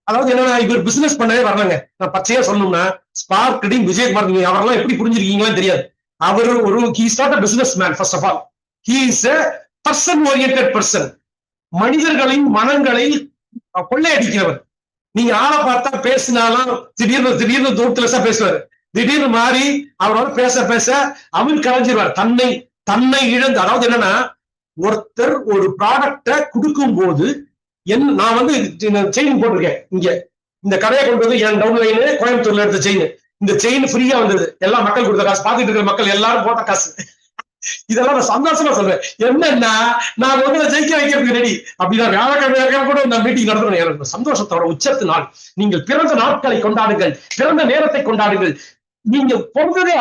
அதாவது என்னன்னா, இவர் பிசினஸ் பண்ணவே வரலங்க. நான் பச்சையா சொல்லணும்னா, ஸ்பார்க் ட்ரேடிங் விஜயகுமார், நீங்க அவரெல்லாம் எப்படி புரிஞ்சிருக்கீங்களா தெரியாது. அவர் ஒரு he is not a business man. first of all, he is a person oriented person. மனிதர்களின் மனங்களை கொள்ளையடிக்கிறவர். நீங்க ஆளை பார்த்தா பேசினாலும் திடீர்னு திடீர்னு தூரத்துல பேசுவாரு, திடீர்னு மாறி அவரோட பேச பேச அவர் கலைஞ்சிருவார். தன்னை இழந்து, அதாவது என்னன்னா, ஒருத்தர் ஒரு ப்ராடக்ட கொடுக்கும் போது நான் வந்து செயின் போட்டிருக்கேன் இங்க, இந்த கடையை கொண்டு வந்து என் டவுன் லைனு கோயம்புத்தூர்ல எடுத்த செயின், இந்த செயின் ஃப்ரீயா வந்தது, எல்லா மக்கள் கொடுத்த காசு, பாத்துட்டு இருக்கிற மக்கள் எல்லாரும் போட்ட காசு. இதெல்லாம் நான் சந்தோஷமா சொல்றேன். என்னன்னா, நான் வந்து ஜெயிக்க வைக்கிறதுக்கு ரெடி அப்படின்னா வியாழக்கிழமை கூட நான் மீட்டிங் நடத்துறேன். எனக்கு சந்தோஷத்தோட உச்சத்து நாள். நீங்கள் பிறந்த நாட்களை கொண்டாடுங்கள், பிறந்த நேரத்தை கொண்டாடுங்கள். நீங்க பிறந்ததே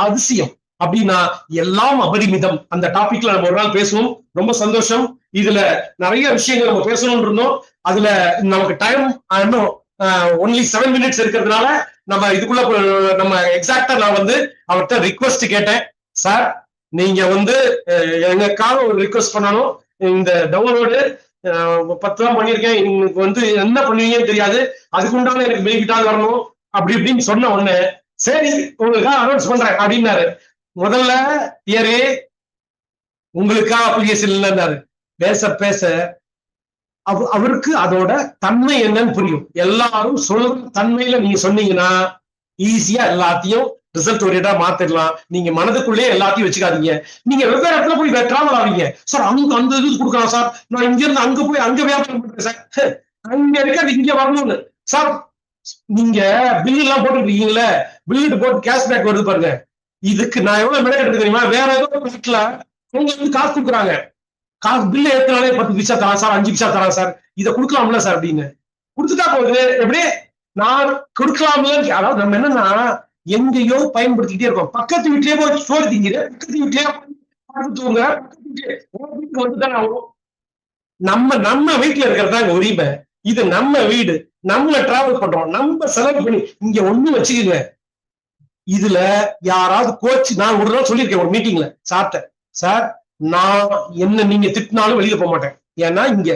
அதிசயம் அப்படின்னா எல்லாம் அபரிமிதம். அந்த டாபிக்ல நம்ம ஒரு நாள் பேசுவோம். ரொம்ப சந்தோஷம். இதுல நிறைய விஷயங்கள் நம்ம பேசணும்னு இருந்தோம். அதுல நமக்கு டைம் இன்னும் ஒன்லி 7 minutes இருக்கிறதுனால நம்ம இதுக்குள்ள நம்ம எக்ஸாக்டா நான் வந்து அவர்கிட்ட ரிக்வெஸ்ட் கேட்டேன். சார் நீங்க வந்து எனக்காக ஒரு ரிக்வெஸ்ட் பண்ணணும், இந்த டவுன்லோடு 10 தான் பண்ணிருக்கேன், உங்களுக்கு வந்து என்ன பண்ணுவீங்கன்னு தெரியாது, அதுக்குண்டான எனக்கு பெனிஃபிட்டாக வரணும் அப்படி இப்படின்னு சொன்ன உடனே, சரி உங்களுக்காக அனௌன்ஸ் பண்றேன் அப்படின்னாரு. முதல்ல தியரே உங்களுக்காக அப்ளிகேஷன் இல்லைன்னாரு. பேச பேச அவருக்கு அதோட தன்மை என்னன்னு புரியும். எல்லாரும் சொல்ற தன்மையில நீங்க சொன்னீங்கன்னா ஈஸியா எல்லாத்தையும் ரிசல்ட் ஓரியண்டா மாத்திடலாம். நீங்க மனதுக்குள்ளேயே எல்லாத்தையும் வச்சுக்காதீங்க. நீங்க வெவ்வேறு இடத்துல போய் டிராவல் ஆவீங்க. சார் அங்க அந்த இது கொடுக்கலாம் சார், நான் இங்க இருந்து அங்க போய் அங்க வியாபாரம் பண்றேன் சார், அங்க இருக்காது இங்க வரணும்னு. சார் நீங்க பில் எல்லாம் போட்டுருக்கீங்கல்ல, பில்லுட்டு போட்டு கேஷ்பேக் வருது பாருங்க, இதுக்கு நான் எவ்வளவு மெனக்கெட்டு எடுத்து தெரியுமா? வேற ஏதோ வீட்டுல அவங்க வந்து காசு கொடுக்குறாங்க, காசு பில்லு ஏத்தினாலே 10 பைசா தரான் சார், 5 பைசா தரான் சார், இதை கொடுக்கலாம்ல சார் அப்படின்னு கொடுத்துட்டா போகுது. எப்படி நான் கொடுக்கலாம்ல? அதாவது நம்ம என்னன்னா எங்கேயோ பயன்படுத்திக்கிட்டே இருக்கோம். பக்கத்து வீட்லயே போய் சோறு திங்கிற, பக்கத்து வீட்லயே தூங்க, வீட்டுக்கு வந்துதான் ஆகும். நம்ம வீட்டுல இருக்கிறதா உரிமை. இது நம்ம வீடு, நம்மள டிராவல் பண்றோம், நம்ம செலவு பண்ணி இங்க ஒண்ணு வச்சுக்கோங்க. இதுல யாராவது கோச், நான் ஒரு நாள் சொல்லியிருக்கேன் ஒரு மீட்டிங்ல சார்ட்ட, சார் நான் என்ன நீங்க திட்டினாலும் வெளியில போக மாட்டேன், ஏன்னா இங்க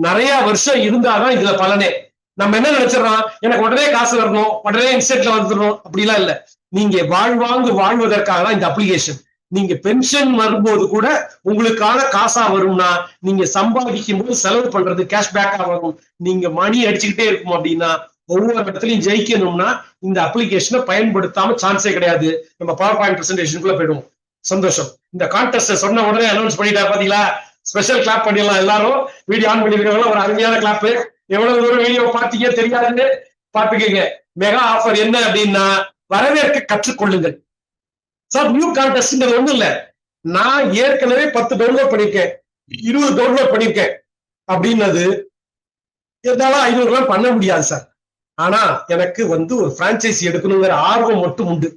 நிறைய வருஷம் இருந்தாதான் இதுல பலனே. நம்ம என்ன நினைச்சிடறோம், எனக்கு உடனே காசு வரணும், உடனே இன்ஸ்டன்ட்ல வந்துடணும், அப்படிலாம் இல்ல. நீங்க வாழ்வதற்காக தான் இந்த அப்ளிகேஷன். நீங்க பென்ஷன் வரும்போது கூட உங்களுக்கான காசா வரும்னா, நீங்க சம்பாதிக்கும் போது செலவு பண்றது கேஷ்பேக்கா வரும். நீங்க மணி அடிச்சுக்கிட்டே இருக்கும் அப்படின்னா, ஒவ்வொரு இடத்துலயும் ஜெயிக்கணும்னா இந்த அப்ளிகேஷனை பயன்படுத்தாம சான்ஸே கிடையாது. நம்ம பவர் பாயிண்ட் பிரசன்டேஷனுக்குள்ள போயிடுவோம். சந்தோஷம். இந்த கான்டெஸ்ட் சொன்ன உடனே அனௌன்ஸ் பண்ணிட்டா பாத்தீங்களா? ஸ்பெஷல் கிளாப் பண்ணிடலாம் எல்லாரும். வீடியோ ஆன் பண்ணிருக்கவங்க ஒரு அருமையான கிளாப். எவ்வளவு தூரம் வீடியோ பார்த்தீங்க தெரியாதுன்னு பாத்துக்கீங்க. மெகா ஆஃபர் என்ன அப்படின்னா, வரவேற்க கற்றுக்கொள்ளுங்கள். சார் நியூ கான்டெஸ்ட்ங்கிறது ஒண்ணும் இல்ல, நான் ஏற்கனவே 10 டவுன்லோட் பண்ணிருக்கேன், 20 டவுன்லோட் பண்ணிருக்கேன் அப்படின்னது என்னால 500 ரூபாய் பண்ண முடியாது சார். ஆனா எனக்கு வந்து ஒரு பிரான்ச்சைசி எடுக்கணுங்கிற ஆர்வம் மட்டும் உண்டு.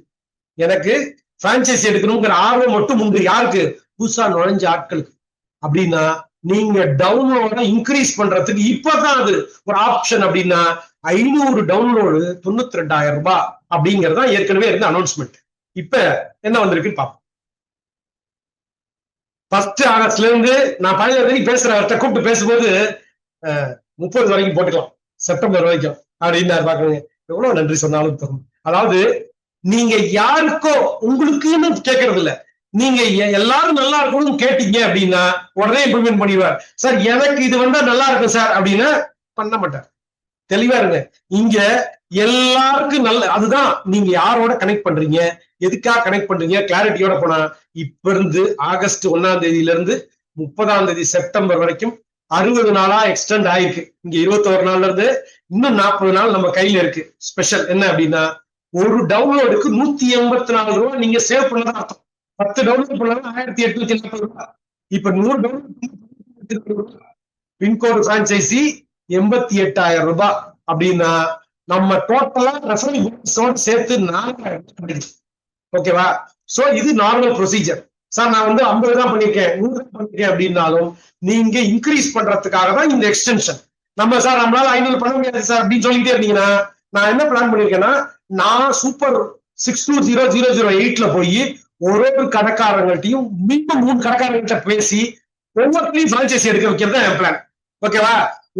எனக்கு பிரான்ச்சைசி எடுக்கணுங்கிற ஆர்வம் மட்டும் உண்டு. யாருக்கு? புதுசா நுழைஞ்ச ஆட்களுக்கு. அப்படின்னா நீங்க டவுன்லோட இன்க்ரீஸ் பண்றதுக்கு இப்பதான் அது ஒரு ஆப்ஷன். அப்படின்னா 500 டவுன்லோடு 92,000 ரூபாய் அப்படிங்கறதா ஏற்கனவே இருந்த அனௌன்ஸ்மெண்ட். இப்ப என்ன வந்திருக்குன்னு பாப்போம். 1 ஆகஸ்ட்ல இருந்து நான் 15 வரைக்கும் பேசுறவர்கிட்ட கூப்பிட்டு பேசும்போது 30 வரைக்கும் போட்டுக்கலாம், செப்டம்பர் வரைக்கும் அப்படின்னு பாக்குறீங்க. எவ்வளவு நன்றி சொன்னாலும் தரும். அதாவது நீங்க யாருக்கோ உங்களுக்குன்னு கேட்கறது இல்ல, நீங்க எல்லாரும் நல்லா இருக்கணும்னு கேட்டீங்க அப்படின்னா உடனே இம்ப்ளிமெண்ட் பண்ணிடுவார். சார் எனக்கு இது வந்தா நல்லா இருக்கும் சார் அப்படின்னா பண்ண மாட்டார். தெளிவா இருங்க. இங்க எல்லாருக்கும் நல்ல, அதுதான் நீங்க யாரோட கனெக்ட் பண்றீங்க, எதுக்காக கனெக்ட் பண்றீங்க, கிளாரிட்டியோட போனா இப்ப இருந்து ஆகஸ்ட் 1ஆம் தேதியில இருந்து 30ஆம் தேதி செப்டம்பர் வரைக்கும் 60 நாளா எக்ஸ்டெண்ட் ஆயிருக்கு. இங்க 21 நாள்ல இருந்து இன்னும் 40 நாள் நம்ம கையில இருக்கு. ஸ்பெஷல் என்ன அப்படின்னா ஒரு டவுன்லோடுக்கு 184 ரூபாய் நீங்க சேவ் பண்ணதான் அர்த்தம். 10 டவுன்லோட் பண்ணலாம் 1840 ரூபாய். இப்ப 100 டவுன்லோட் பின்கோடு பிரான்சைசி 88,000 ரூபாய் அப்படின்னா நம்ம டோட்டலா ரெஃபரல் போனஸோட சேர்த்து 4,000 ஓகேவா? சோ இது நார்மல் ப்ரொசீஜர். சார் நான் வந்து 50 தான் பண்ணிருக்கேன் 100 தான் பண்ணிருக்கேன் அப்படின்னாலும் நீங்க இன்க்ரீஸ் பண்றதுக்காக தான் இந்த எக்ஸ்டென்ஷன். நம்ம சார் நம்மளால 500 பண்ண முடியாது சார் அப்படின்னு சொல்லிட்டே இருந்தீங்கன்னா நான் என்ன பிளான் பண்ணிருக்கேன்னா நான் சூப்பர் 620008ல போய் ஒரு கடைக்காரங்கள்ட்டையும் மினிமம் 3 கடைக்காரங்கள்ட்ட பேசி ஒவ்வொருத்தையும் பிரான்சைசி எடுக்க வைக்கிறது என் பிளான். ஓகேவா?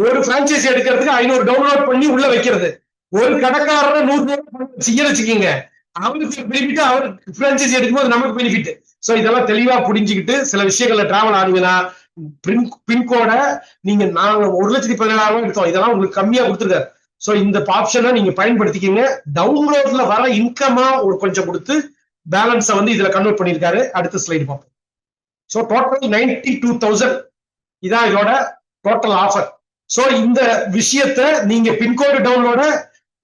ஒரு பிரான்சைசி எடுக்கிறதுக்கு 500 டவுன்லோட் பண்ணி உள்ள வைக்கிறது. ஒரு கடைக்காரரை 100 வச்சுக்கீங்க, அவருக்கு பெனிஃபிட், அவருக்கு பிரான்சைசி எடுக்கும்போது நமக்கு பெனிஃபிட். சோ இதெல்லாம் தெளிவா புரிஞ்சுக்கிட்டு சில விஷயங்கள்ல டிராவல் ஆனீங்கன்னா பின்கோட நீங்க நாங்க 1,17,000 எடுத்தோம், இதெல்லாம் உங்களுக்கு கம்மியா கொடுத்துருக்காரு. சோ இந்த ஆப்ஷனை நீங்க பயன்படுத்திக்கீங்க. டவுன்லோட்ல வர இன்கமா ஒரு கொஞ்சம் கொடுத்து பேலன்ஸை வந்து இதுல கன்வெர்ட் பண்ணிருக்காரு. அடுத்த ஸ்லைடு பார்ப்போம். சோ டோட்டல் 92,000 இதான் இதோட டோட்டல் ஆஃபர். சோ இந்த விஷயத்த நீங்க பின்கோடு டவுன்லோட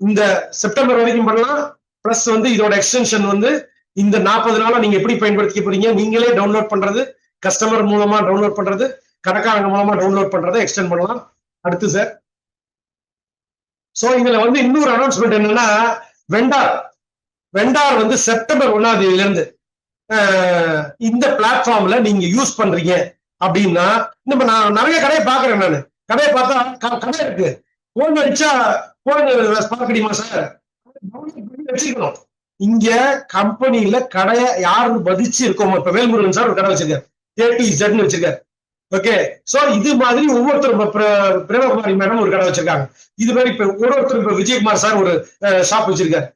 இந்த செப்டம்பர் வரைக்கும் பண்ணலாம். பிளஸ் வந்து இதோட எக்ஸ்டென்ஷன் வந்து இந்த 40 நாளா நீங்க எப்படி பயன்படுத்திக்க போறீங்க, நீங்களே டவுன்லோட் பண்றது, கஸ்டமர் மூலமா டவுன்லோட் பண்றது, கடைக்காரங்க மூலமா டவுன்லோட் பண்றதை எக்ஸ்டெண்ட் பண்ணலாம். அடுத்து சார், சோ இதுல வந்து இன்னொரு அனௌன்ஸ்மெண்ட் என்னன்னா வெண்டார் வந்து செப்டம்பர் 1ஆம் தேதியில இருந்து இந்த பிளாட்ஃபார்ம்ல நீங்க யூஸ் பண்றீங்க அப்படின்னா, நம்ம நான் நிறைய கடையை பாக்குறேன். நானு கடையை பார்த்தா கடை இருக்கு, போன் அடிச்சா போன் பார்க்கடிமா சார் வச்சுக்கணும். இங்க கம்பெனில கடையை யாரு மதிச்சு இருக்கோமோ, இப்ப வேல்முருகன் சார் ஒரு கடை வச்சிருக்காரு, KTZ வச்சிருக்காரு. ஓகே, சோ இது மாதிரி ஒவ்வொருத்தரும் பிரேமகுமாரி மேடம் ஒரு கடை வச்சிருக்காங்க. இது மாதிரி இப்ப ஒருத்தர் இப்ப விஜயகுமார் சார் ஒரு ஷாப் வச்சிருக்காரு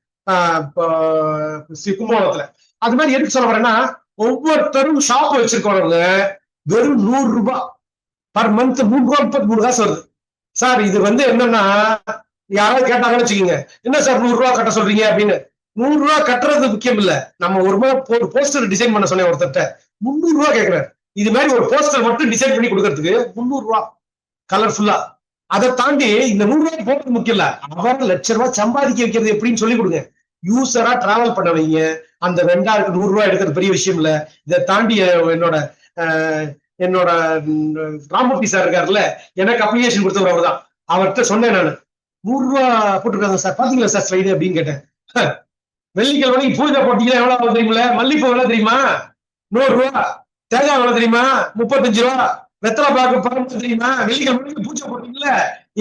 கும்பகோணத்துல. அது மாதிரி எதுக்கு சொல்ல வரேன்னா, ஒவ்வொருத்தரும் ஷாப் வச்சிருக்கவங்க வெறும் 100 ரூபாய் பர் மந்த் 3 ரூபா 33 காசு வருது. சார் இது வந்து என்னன்னா யாராவது கேட்டாங்கன்னு வச்சுக்கோங்க, என்ன சார் 100 ரூபாய் கட்ட சொல்றீங்க அப்படின்னு. 100 ரூபாய் கட்டுறது முக்கியம் இல்ல, நம்ம ஒரு போஸ்டர் டிசைன் பண்ண சொன்னேன் ஒருத்தர்ட்ட, 300 ரூபாய் கேட்கிறாரு. இது மாதிரி ஒரு போஸ்டர் மட்டும் டிசைன் பண்ணி கொடுக்கறதுக்கு 300 ரூபாய் கலர்ஃபுல்லா. அதை தாண்டி இந்த 100 ரூபாய் போடுறது முக்கியம் இல்ல, அவர் ₹1,00,000 சம்பாதிக்க வைக்கிறது எப்படின்னு சொல்லி கொடுங்க. யூசரா டிராவல் பண்ண வைங்க. அந்த 2,000 ரூபாய் எடுக்கிறது பெரிய விஷயம் இல்ல. இதை தாண்டி என்னோட ராமூர்த்தி சார் இருக்காருல்ல, எனக்கு அப்ளிகேஷன் கொடுத்தவர் அவர் தான். அவர்கிட்ட சொன்னேன் நான், 100 ரூபாய் போட்டிருக்காங்க சார், பாத்தீங்களா சார் ஸ்லைடு அப்படின்னு கேட்டேன். வெள்ளிக்கிழமை பூஜை போட்டீங்கன்னா எவ்வளவு ஆகும் தெரியுமில்ல, மல்லிப்பூ எவ்வளவு தெரியுமா 100 ரூபாய், தேங்காய் எவ்வளவு தெரியுமா 35 ரூபாய், வெத்தலை பாக்கு 15 தெரியுமா. வெள்ளிக்கிழமை பூஜை போட்டீங்கல்ல,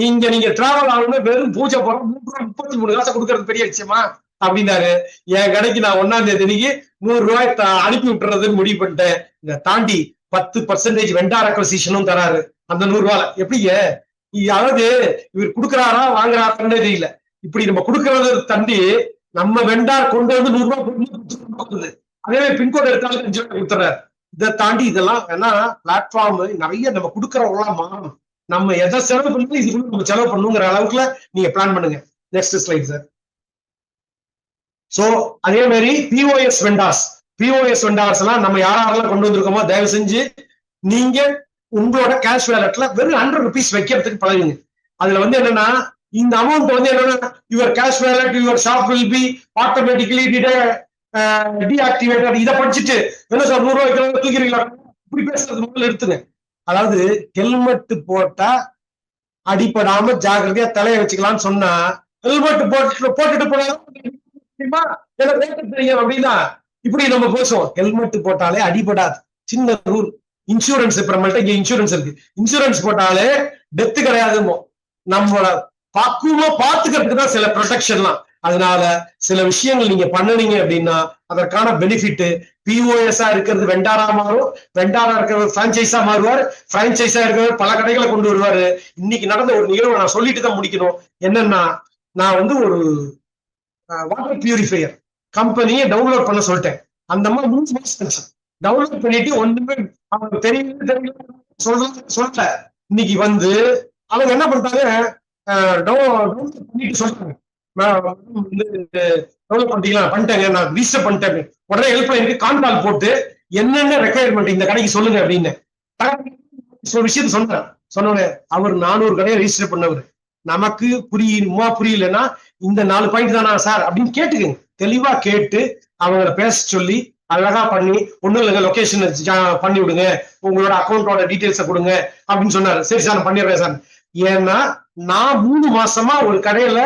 இங்க நீங்க டிராவல் ஆகணும், வெறும் பூஜை போறோம் 33 காசை கொடுக்கறது பெரிய விஷயமா அப்படின்னாரு. என் கடைக்கு நான் 1ஆம் தேதிக்கு 100 ரூபாய் அனுப்பி விட்டுறதுன்னு முடிவு பண்ணிட்டேன். இதை தாண்டி 10% வெண்டார் அக்வசிஷனும் தராரு அந்த 100 ரூபாய். எப்படிங்க, அதாவது இவர் கொடுக்குறாரா வாங்குறாருன்னே தெரியல. இப்படி நம்ம கொடுக்கறத தாண்டி நம்ம வெண்டார் கொண்டு வந்து 100 ரூபாய், அதே மாதிரி பின்கோடு எடுத்தாலும் 5 ரூபாய் கொடுத்துறாரு. இதை தாண்டி இதெல்லாம் ஏன்னா பிளாட்ஃபார்ம் நிறைய நம்ம கொடுக்கறவங்களாம் மாறணும். நம்ம எதை செலவு பண்ணி இதுக்குள்ள நம்ம செலவு பண்ணுங்கிற அளவுக்குல நீங்க பிளான் பண்ணுங்க. Next slide sir. சோ அதே மாதிரி பிஓஎஸ் வெண்டார்ஸ் எல்லாம் நம்ம யாரெல்லாம் கொண்டு வந்திருக்கோமோ தயவு செஞ்சு நீங்க உங்களோட கேஷ் வேலட்ல வெறும் 100 rupees வைக்கிறதுக்கு பழகுங்க. அதுல வந்து என்னன்னா, இந்த அமௌண்ட் வந்து என்னன்னா, your cash wallet your shop will be automatically deactivated. இதை படிச்சுட்டு என்ன சார் 100 ரூபாய்க்கு தூக்கிறீங்களா இப்படி பேசுறது முதல்ல எடுத்துங்க. அதாவது ஹெல்மெட் போட்டா அடிப்படாம ஜாக்கிரதையா தலையை வச்சுக்கலாம்னு சொன்னா ஹெல்மெட் போட்டுட்டு போனாலும் தெரியும் அப்படின்னா இப்படி நம்ம பேசுவோம். ஹெல்மெட் போட்டாலே அடிபடாது. சின்ன ரூல். இன்சூரன்ஸ் இப்ப நம்மள்ட்ட இங்க இன்சூரன்ஸ் இருக்கு. இன்சூரன்ஸ் போட்டாலே டெத்து கிடையாதுமோ. நம்மளோட பக்குவமா பாத்துக்கிறதுக்கு தான் சில ப்ரொடெக்ஷன்லாம். அதனால சில விஷயங்கள் நீங்க பண்ணுனீங்க அப்படின்னா அதற்கான பெனிஃபிட் பிஓஎஸ்ஆ இருக்கிறது வெண்டாரா மாறும், வெண்டாரா இருக்கிறவர் பிரான்சைஸா மாறுவார், பிரான்சைஸா இருக்கிறவர் பல கடைகளை கொண்டு வருவாரு. இன்னைக்கு நடந்த ஒரு நிகழ்வை நான் சொல்லிட்டு தான் முடிக்கணும். என்னன்னா, நான் வந்து ஒரு வாட்டர் பியூரிஃபையர் கம்பெனியை டவுன்லோட் பண்ண சொல்லிட்டேன். அந்த அம்மா 3 மாசம் டவுன்லோட் பண்ணிட்டு ஒண்ணுமே அவங்க தெரியல சொல்ல. இன்னைக்கு வந்து அவங்க என்ன பண்ணிட்டாங்க, டவுன்லோட் பண்ணிட்டு சொல்றாங்க, டெவலப் பண்ணிட்டேங்க, நான் ரிஜிஸ்டர் பண்ணிட்டேன். உடனே ஹெல்ப்லைனுக்கு கால் போட்டு என்னென்ன ரெக்குயர்மெண்ட் இந்த கடைக்கு சொல்லுங்க அப்படின்னு விஷயத்த சொன்னேன். அவர் 400 கடையை ரெஜிஸ்டர் பண்ணவர். நமக்கு புரியலன்னா இந்த 4 பாயிண்ட் தானா சார் அப்படின்னு கேட்டுக்கங்க. தெளிவா கேட்டு அவங்கள பேச சொல்லி அழகா பண்ணி, ஒண்ணும் இல்லைங்க லொகேஷன் பண்ணி விடுங்க, உங்களோட அக்கௌண்டோட டீடைல்ஸை கொடுங்க அப்படின்னு சொன்னாரு. சரி சார் நான் பண்ணிடுறேன் சார். ஏன்னா நான் 3 மாசமா ஒரு கடையில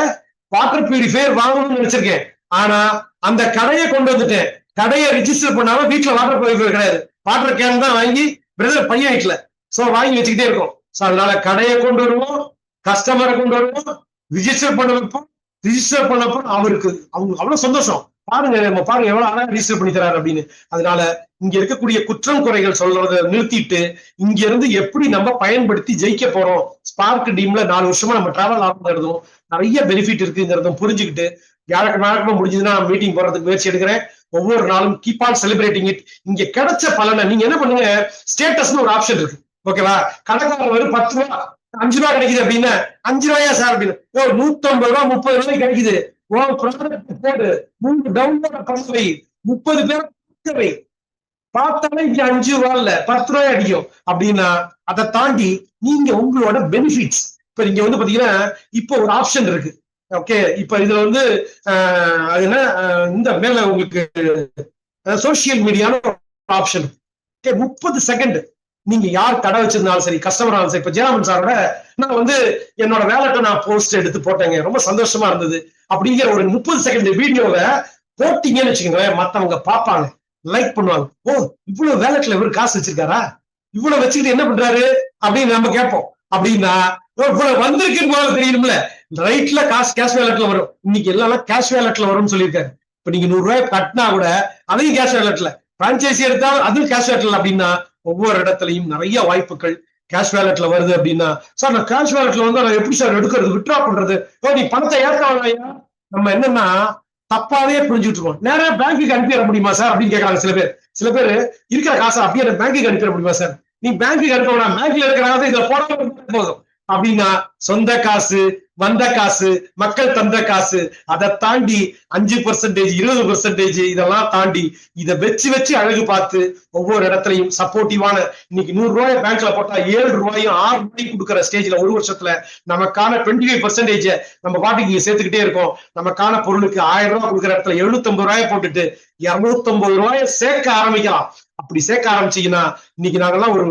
வாட்டர் பியூரிஃபையர் வாங்கணும்னு நினைச்சிருக்கேன். ஆனா அந்த கடையை கொண்டு வந்துட்டேன். கடையை ரிஜிஸ்டர் பண்ணாம வீட்டுல வாட்டர் பியூரிஃபையர் கிடையாது, வாட்டர் கேன் தான் வாங்கி பிரதர் பையன் வீட்டுல வாங்கி வச்சுக்கிட்டே இருக்கும். அதனால கடையை கொண்டு வருவோம், கஸ்டமரை கொண்டு வருவோம், ரிஜிஸ்டர் பண்ண வைப்போம். ரிஜிஸ்டர் பண்ணப்போ அவருக்கு அவ்வளவு சந்தோஷம். பாருங்க எவ்வளவு அழகா ரிஜிஸ்டர் பண்ணி தராரு அப்படின்னு. அதனால இங்க இருக்கக்கூடிய குற்றம் குறைகள் சொல்றதை நிறுத்திட்டு இங்க இருந்து எப்படி நம்ம பயன்படுத்தி ஜெயிக்க போறோம். ஸ்பார்க் டீம்ல 4 வருஷமா நம்ம டிராவல் ஆகுறதும் நிறைய பெனிஃபிட் இருக்குங்கிறதும் புரிஞ்சுக்கிட்டு வியாழக்கிழமை முடிஞ்சதுன்னா மீட்டிங் போறதுக்கு முயற்சி எடுக்கிறேன். ஒவ்வொரு நாளும் கீப் ஆன் செலிப்ரேட்டிங் இட். இங்க கிடைச்ச பலனை நீங்க என்ன பண்ணுங்க, ஸ்டேட்டஸ்னு ஒரு ஆப்ஷன் இருக்கு. ஓகேவா? கடைக்காரர் ஒரு 10 ரூபா 5 ரூபா கிடைக்குது அப்படின்னா 5 ரூபாயா சார் அப்படின்னு, 150 ரூபா 30 ரூபாய்க்கு கிடைக்குது, போடு 3 டவுன்லோட் பண்ணவை 30 பேர் பார்த்தாலே இங்க 5 ரூபா இல்ல 10 ரூபாய் அடிக்கும் அப்படின்னா அதை தாண்டி நீங்க உங்களோட பெனிஃபிட்ஸ். இப்ப நீங்க வந்து பாத்தீங்கன்னா இப்போ ஒரு ஆப்ஷன் இருக்கு. ஓகே, இப்ப இதுல வந்து அது என்ன, இந்த மேல உங்களுக்கு சோசியல் மீடியான ஆப்ஷன். 30 செகண்ட் நீங்க யார் கடை வச்சிருந்தாலும் சரி, கஸ்டமர் ஆனாலும் சரி. இப்ப ஜெயராமன் சாரோட நான் வந்து என்னோட வேலைட்ட நான் போஸ்ட் எடுத்து போட்டேங்க, ரொம்ப சந்தோஷமா இருந்தது அப்படிங்கிற ஒரு 30 செகண்ட் வீடியோவை போட்டீங்கன்னு வச்சுக்கோங்களேன், மத்தவங்க பார்ப்பாங்க, லைக் பண்ணுவாங்க. ஓ, இவ்வளவு வேலட்ல இவரு காசு வச்சிருக்காரா, இவ்வளவு வச்சுக்கிட்டு என்ன பண்றாரு அப்படின்னு நம்ம கேட்போம். அப்படின்னா இவ்வளவு வந்திருக்குன்னு போல தெரியணும்ல. ரைட்ல கேஷ் வேலட்ல வரும். இன்னைக்கு எல்லாம் கேஷ் வேலட்ல வரும்னு சொல்லியிருக்காரு. இப்ப நீங்க 100 ரூபாய் கட்டினா கூட அதையும் கேஷ் வேலட்ல, பிரான்சைசி எடுத்தாலும் அதுவும் கேஷ் வேலட்ல. அப்படின்னா ஒவ்வொரு இடத்துலயும் நிறைய வாய்ப்புகள் கேஷ் வேலட்ல வருது. அப்படின்னா சார் நான் கேஷ் வேலட்ல வந்து நான் எப்படி சார் எடுக்கிறது, வித்ட்ரா பண்றது, நீ பணத்தை ஏற்கலையா? நம்ம என்னன்னா தப்பாவே புரிஞ்சுட்டு இருக்கோம். நேரா பேங்க்குக்கு அனுப்பிட முடியுமா சார் அப்படின்னு கேட்கறாங்க சில பேர் இருக்கிற காசை அப்படியே பேங்க்குக்கு அனுப்பிட முடியுமா சார்? நீ பேங்க்குக்கு அனுப்ப வேணாம், பேங்க்ல இருக்கிறாங்க இதுல போடாம போதும் அப்படின்னா சொந்த காசு, வந்த காசு, மக்கள் தந்த காசு, அதை தாண்டி 5%, 20% இதெல்லாம் தாண்டி இதை வச்சு அழகு பார்த்து ஒவ்வொரு இடத்துலையும் சப்போர்ட்டிவான, இன்னைக்கு 100 ரூபாய் பேங்க்ல போட்டா 7 ரூபாயும் 6 ரூபாயும் கொடுக்குற ஸ்டேஜ்ல ஒரு வருஷத்துல நமக்கான 25% நம்ம பாட்டுக்கு இங்க சேர்த்துக்கிட்டே இருக்கோம். நமக்கான பொருளுக்கு 1000 ரூபாய் கொடுக்குற இடத்துல 750 ரூபாயை போட்டுட்டு 250 ரூபாயை சேர்க்க ஆரம்பிக்கலாம். அப்படி சேர்க்க ஆரம்பிச்சீங்கன்னா இன்னைக்கு நாங்கெல்லாம் ஒரு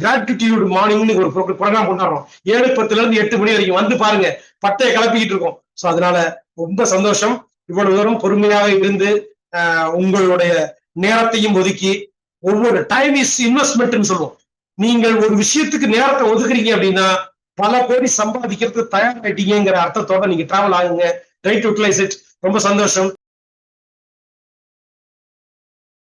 கிராட்டிடியூட் மார்னிங்னு ஒரு ப்ரோக்ராம் கொண்டாடுறோம். 7:10 8 மணி வரைக்கும் வந்து பாருங்க, பட்டையை கிளப்பிக்கிட்டு இருக்கோம். சோ அதனால ரொம்ப சந்தோஷம். இவ்வளவு தூரம் பொறுமையாக இருந்து உங்களுடைய நேரத்தையும் ஒதுக்கி, ஒவ்வொரு டைம் இஸ் இன்வெஸ்ட்மெண்ட்னு சொல்லுவோம். நீங்கள் ஒரு விஷயத்துக்கு நேரத்தை ஒதுக்குறீங்க அப்படின்னா பல கோடி சம்பாதிக்கிறதுக்கு தயாராயிட்டீங்கிற அர்த்தத்தோட நீங்க டிராவல் ஆகுங்க. Right utilize it. ரொம்ப சந்தோஷம்.